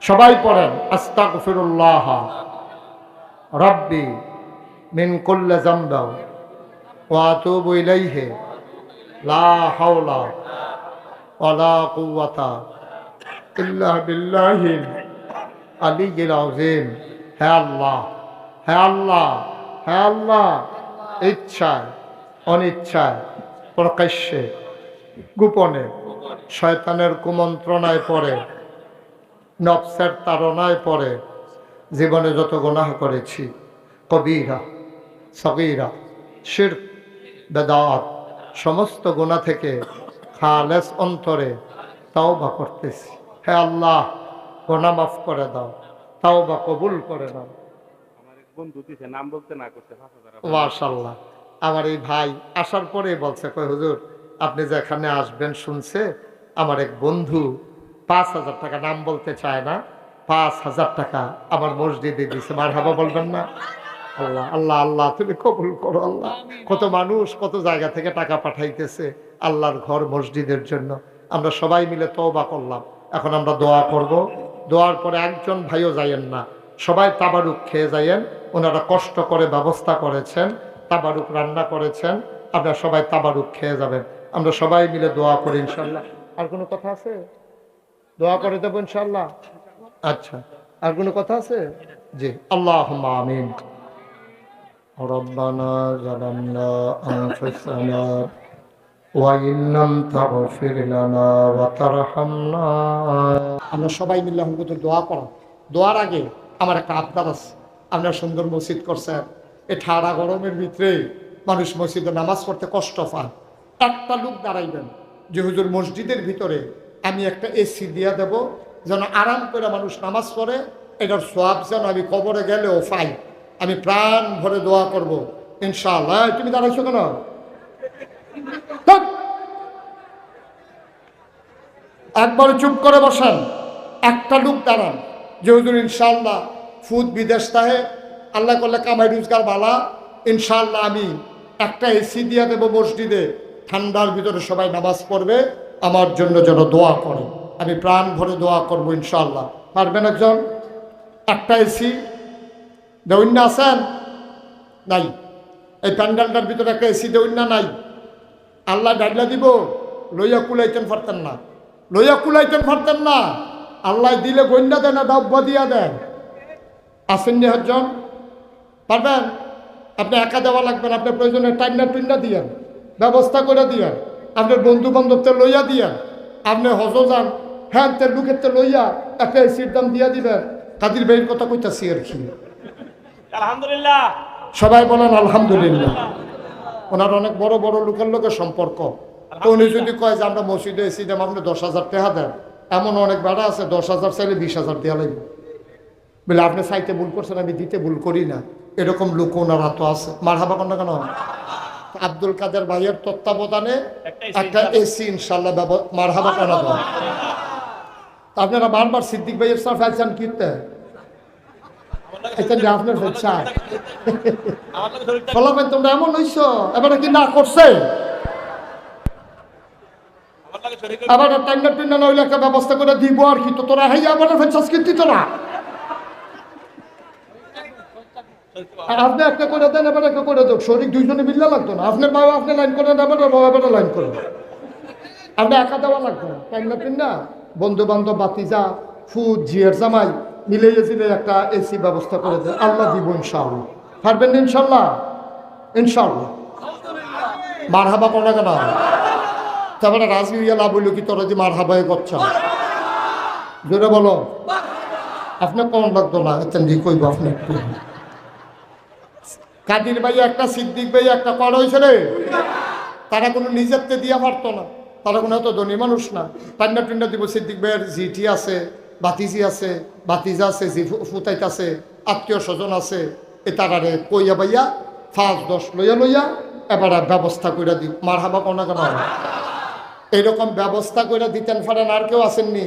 সবাই পড়েন, আস্তাগফিরুল্লাহ রাব্বি মিন কুল্লি যামবি ওয়া আতুবু ইলাইহি লা হাওলা ওয়ালা কুওয়াতা ইল্লা বিল্লাহিল আলিয়্যিল আযীম। হে আল্লাহ, হে আল্লাহ, হে আল্লাহ, ইচ্ছায় অনিচ্ছায় প্রকাশ্যে গোপনে শয়তানের কুমন্ত্রণায় পড়ে, নফসের তাড়নায় পড়ে জীবনে যত গুনাহ করেছি, কবিরা সগীরা শিরক বেদাত, সমস্ত গুনাহ থেকে খালেস অন্তরে তাওবা করতেছি। হে আল্লাহ, গুনাহ মাফ করে দাও, তাওবা কবুল করে দাও। মাশাআল্লাহ, আমার এই ভাই আসার পরে বলছে, কই হুজুর আপনি যে এখানে আসবেন শুনছে, আমার এক বন্ধু 5,000 টাকা, নাম বলতে চায় না, 5,000 টাকা আমার মসজিদে দিছে। মারহাবা বলবেন না? আল্লাহ আল্লাহ আল্লাহ তুমি কবুল করো। আল্লাহ, কত মানুষ কত জায়গা থেকে টাকা পাঠাইতেছে আল্লাহর ঘর মসজিদের জন্য। আমরা সবাই মিলে তওবা করলাম, এখন আমরা দোয়া করব। দোয়ার পরে একজন ভাইও যাইয়েন না, সবাই তাবারুক খেয়ে যাইয়েন। ওনারা কষ্ট করে ব্যবস্থা করেছেন, তাবারুক রান্না করেছেন, আপনারা সবাই তাবারুক খেয়ে যাবেন। আমরা সবাই মিলে দোয়া করি ইনশাআল্লাহ। আর কোনো কথা আছে? দোয়া করে দেবো ইনশাআল্লাহ। আচ্ছা, আর কোনো কথা আছে? জি, আল্লাহুম্মা আমিন। রব্বানা যালামনা আনফুসানা ওয়া ইন লাম তাগফির লানা ওয়া তারহামনা। আমরা সবাই মিলে হুজুর দোয়া করব। দোয়ার আগে আমার একটা আবদার আছে। আপনারা সুন্দর মসজিদ করছেন, এই ঠাড়া গরমের ভিতরে মানুষ মসজিদে নামাজ পড়তে কষ্ট পায়। একটা লোক দাঁড়াইবেন যে হুজুর মসজিদের ভিতরে আমি একটা এসি দিয়া দেব, যেন আরাম করে মানুষ নামাজ পড়ে, এটার সওয়াব যেন আমি কবরে গেলেও পাই। আমি প্রাণ ভরে দোয়া করব ইনশাআল্লাহ। তুমি দাঁড়াইছো কেন? একবারে চুপ করে বসেন, একটা লোক দাঁড়ান যে হুজুর ইনশাআল্লাহ ফুদ বিদেশ তাহে আল্লাহ করলে কামাই রোজগার বালা, ইনশাআল্লাহ আমি একটা এসি দিয়ে দেবো মসজিদে, ঠান্ডার ভিতরে সবাই নামাজ পড়বে, আমার জন্য যেন দোয়া করে, আমি প্রাণ ভরে দোয়া করবো ইনশাআল্লাহ। পারবেন একজন? একটা এসি দেউন না আছেন? নাই। এই প্যান্ডেলটার ভিতরে একটা এসি দেউন না নাই? আল্লাহ ডাইলা দিব, লইয়া কুলাইতেন পারতেন না, লইয়া কুলাইতেন পারতেন না। আল্লাহ দিলে গন্যা দেয় না, ডাব্বা দিয়া দেয়। আসেননি হজন? পারবেন? আপনি একা দেওয়া লাগবেন, আপনার প্রয়োজনে টাইনা টুইনা দিয়েন, ব্যবস্থা করে দিয়েন, আপনার বন্ধু বান্ধবদের লইয়া দিয়েন, আপনি হজ যান, হ্যাঁ তের লোকের লইয়া একটা এসির দাম দিয়া দিবেন। কাদির ভাইয়ের কথা কইতাছি আর কি। আলহামদুলিল্লাহ। সবাই বলেন আলহামদুলিল্লাহ। ওনার অনেক বড় বড় লোকের লোকের সম্পর্ক। তো উনি যদি কয় যে আমরা মসজিদে এসি দাম আপনি 10,000 টাকা দেন, এমন অনেক ভাড়া আছে 10,000 চাইলে 20,000 দেওয়া লাগবে, বলে আপনি চাইতে ভুল করছেন, আমি দিতে ভুল করি না, এরকম লোক ওনারা তো আছে। মারহাবা কন্যা কেন? আব্দুল কাদের ভাইয়ের তত্ত্বাবধানে একটা এসি ইনশাল্লাহ মারহাবা করা দেয়। আপনারা বারবার সিদ্দিক ভাইয়ের সাথে ফেলছেন কিনতে, আপনার চাই ফলাফেন তোমরা এমন হইছ এবারে কি না করছে, আবার টাইনা টুইনা নইলে একটা ব্যবস্থা করে দিব আর কি। তো তোরা হাই আবার ফেলছাস কিন্তু তোরা আপনি একটা করে দেন, এবার একটা করে দেন, শরীর দুইজনে মিললে লাগতো না। আপনার বাবা আপনি লাইন করেন, এবার বাবা এবার লাইন করেন, আপনি একা দেওয়া লাগতো না। টাইনা টুইনা বন্ধু বান্ধব বাতিজা ফুদ জিয়ার জামাই মিলে গেছিলে একটা এসি ব্যবস্থা করে দেন, আল্লাহ দিব ইনশাআল্লাহ। পারবেন ইনশাল্লাহ? ইনশাআল্লাহ। মারহাবা কোনা কেন? তারপরে রাজি হইয়া লাভ হইল কি তোরা যে মারহাবাই করছ? জোরে বলো। আপনি কম লাগতো না, কইব আপনি একটু। কাদির ভাই একটা, সিদ্দিক ভাই একটা, কর হয়েছে রে। তারা কোনো নিজেরতে দিয়া পারতো না, তারা কোনো এত ধনী মানুষ না। টান্ডা টুন্ডা দিব, সিদ্দিক ভাইয়ের জিটি আছে, বাতিজি আছে, বাতিজা আছে, জি ফুতাইত আছে, আত্মীয় স্বজন আছে, এ তারারে কইয়া বাইয়া 5-10 লইয়া লইয়া এবার ব্যবস্থা করে দিই। মারহাবা কোনা কেন? এইরকম ব্যবস্থা করে দিতেন পারেন। আর কেউ আসেননি?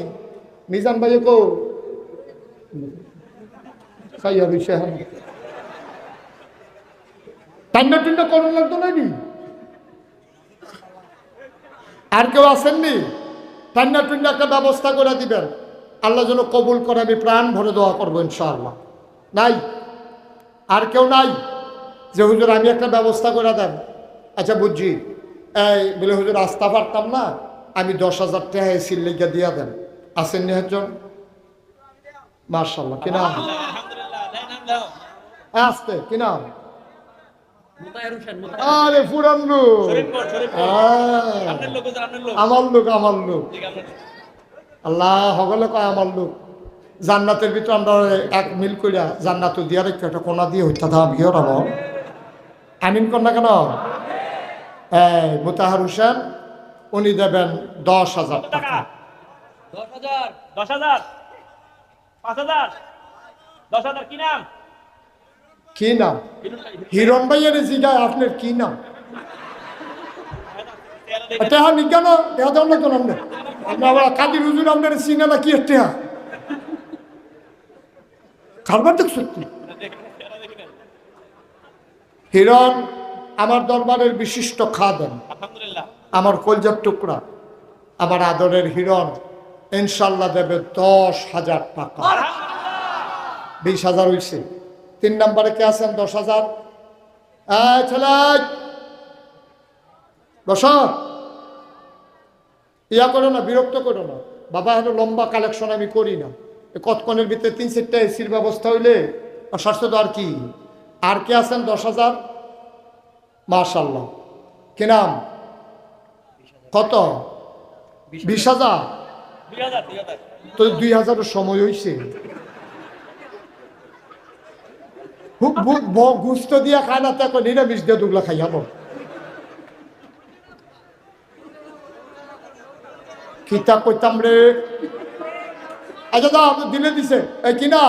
মিজান ভাই কো টান্ডা টুন্ডা করুন লাগতো নাকি? আর কেউ আসেননি? টান্ডা টুন্ডা একটা ব্যবস্থা করে দিবেন, আল্লাহ যেন কবুল করে, আমি প্রাণ ভরে দোয়া করবো ইনশাআল্লাহ। নাই? আর কেউ নাই যে হুজুর আমি একটা ব্যবস্থা করে দেন? আচ্ছা বুঝছি, এই বলে হুজুর আসতে পারতাম না, আমি 10,000 টাকা এসির লেগে দিয়া দেন। আসেন নি একজন? মার্শাল্লাহ। কি নাম? আসতে কি নাম? আরে পুরান লোক, আমার লোক, আমার লোক। আল্লাহ হগলে কয় আমার লোক। জান্নাতের ভিতরে আমরা এক মিল করিয়া জান্নাত দিয়া রেখে একটা কোনা দিয়ে হইতা দাম গিয়ে রাম আমিন কন্যা কেন? এই মোতাহার হোসেন উনি দেবেন 10,000 টাকা। 10,000 10,000 5,000 10,000। কি নাম? কি নাম? হিরণ ভাইয়ের জিগায় আপনার কি নাম? টেহা নিজ্ঞান টেহা দেওয়া লাগতো না আপনি। আপনি আবার কাদির হুজুর আপনার চিনে না কি টেহা কারবার দেখ সত্যি। হিরণ আমার দরবারের বিশিষ্ট খাদেম, আমার কলজার টুকরা, আমার আদরের হিরণ ইনশাল্লাহ দেবে 10,000 টাকা। 20,000 হয়েছে। 3 নম্বরে কে আছেন? 10,000। ছেলে বস, ইয়া করো না, বিরক্ত করো না বাবা। হলো লম্বা কালেকশন আমি করি না, কতক্ষণের ভিতরে 3-4টা এসির ব্যবস্থা হইলে স্বাস্থ্য তো আর কি। আর কে আছেন? 10,000। মাশাল্লাহ। কি নাম? কত? 20,000। তো 2,000 সময় হয়েছে। গুস্ত দিয়া খায় না, তো নিরামিষ দিয়ে দুগলা খাই যাবো। কিতা কইতাম রে। আচ্ছা দা আপনি দিলে দিছে। এই কিনা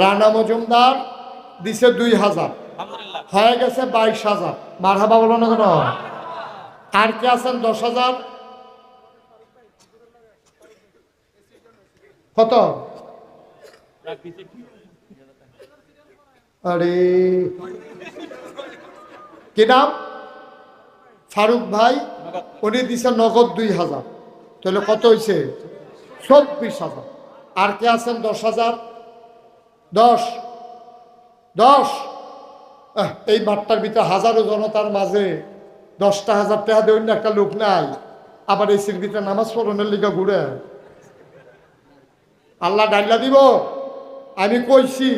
রানা মজুমদার দিছে 2,000, হয়ে গেছে 22,000। মারহাবা বলো না কেন? আর কে আছেন 10,000? কত? আরে কি নাম? ফারুক ভাই, উনি দিছে নগদ 2,000। তাহলে কত হয়েছে? 24,000। আর কে আছেন 10,000? 10 10। এই মাঠটার ভিতরে হাজারো জনতার মাঝে 10,000 টাকা দেবেন একটা লোক নাই, আবার এসির ভিতরে নামাজ পড়নের লিগা ঘুরে। আল্লাহ ডাইলা দিব। আমি কইছি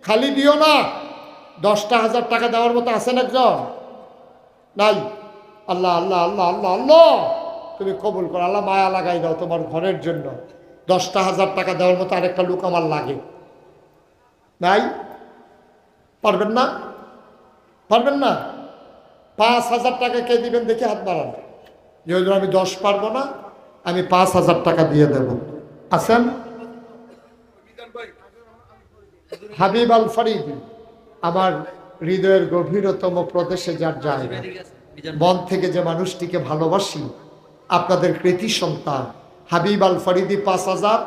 খালি দিও না, 10,000 টাকা দেওয়ার মতো আছেন একজন? নাই। আল্লাহ আল্লাহ আল্লাহ আল্লাহ আল্লাহ, তুমি কবুল করো। আল্লাহ মায়া লাগাই দাও তোমার ঘরের জন্য। 10,000 টাকা দেওয়ার মতো আরেকটা লোক আমার লাগে। নাই? পারবেন না? পারবেন না? 5,000 টাকা কে দিবেন দেখি হাত বাড়ান। যেহেতু আমি 10 পারবো না, আমি 5,000 টাকা দিয়ে দেব। আছেন? হাবিব আল ফরিদি, আমার হৃদয়ের গভীরতম প্রদেশে যার জায়গা, মন থেকে যে মানুষটিকে ভালোবাসি, আপনাদের কৃতি সন্তান হাবিব আল ফরিদি 5,000,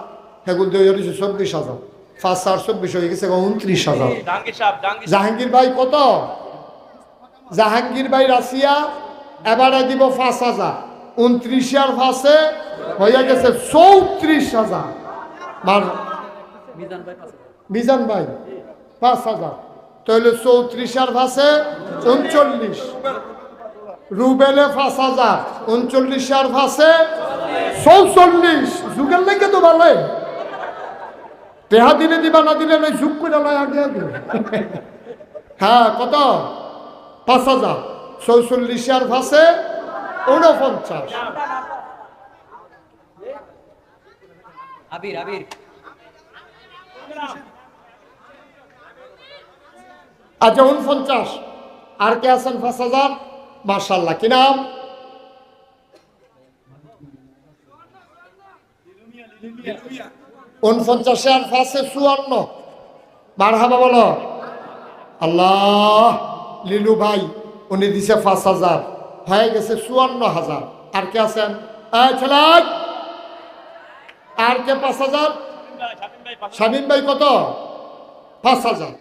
হেগুল 24,000, 5 আর 24 হয়ে গেছে 29,000। জাহাঙ্গীর ভাই কত? জাহাঙ্গীর ভাই রাশিয়া এবারে দিব 5,000, 29 আর 5-এ হয়ে গেছে 34,000। মিজান ভাই 5,000, তাহলে 34 আর 5-এ 39। রুবেলে 5,000, 39 আর 5-এ 44। যুগের লেগে তো ভালো। টেহা দিলে দিবা, না দিলে নয়, যুগ করে নয় আগে আগে। হ্যাঁ কত? 5,000, 44 আর 5-এ 49। আবির আবির আচ্ছা 49। আর কে আছেন 5,000? মাশাআল্লাহ, কি নাম? উনপঞ্চাশ আর 5-এ 54। মারহাবা বলো। আল্লাহ, লিলু ভাই উনি দিছে 5,000, হয়ে গেছে 54,000। আর কে আছেন? ছেলে আর কে 5,000? শামীম ভাই কত? 5,000।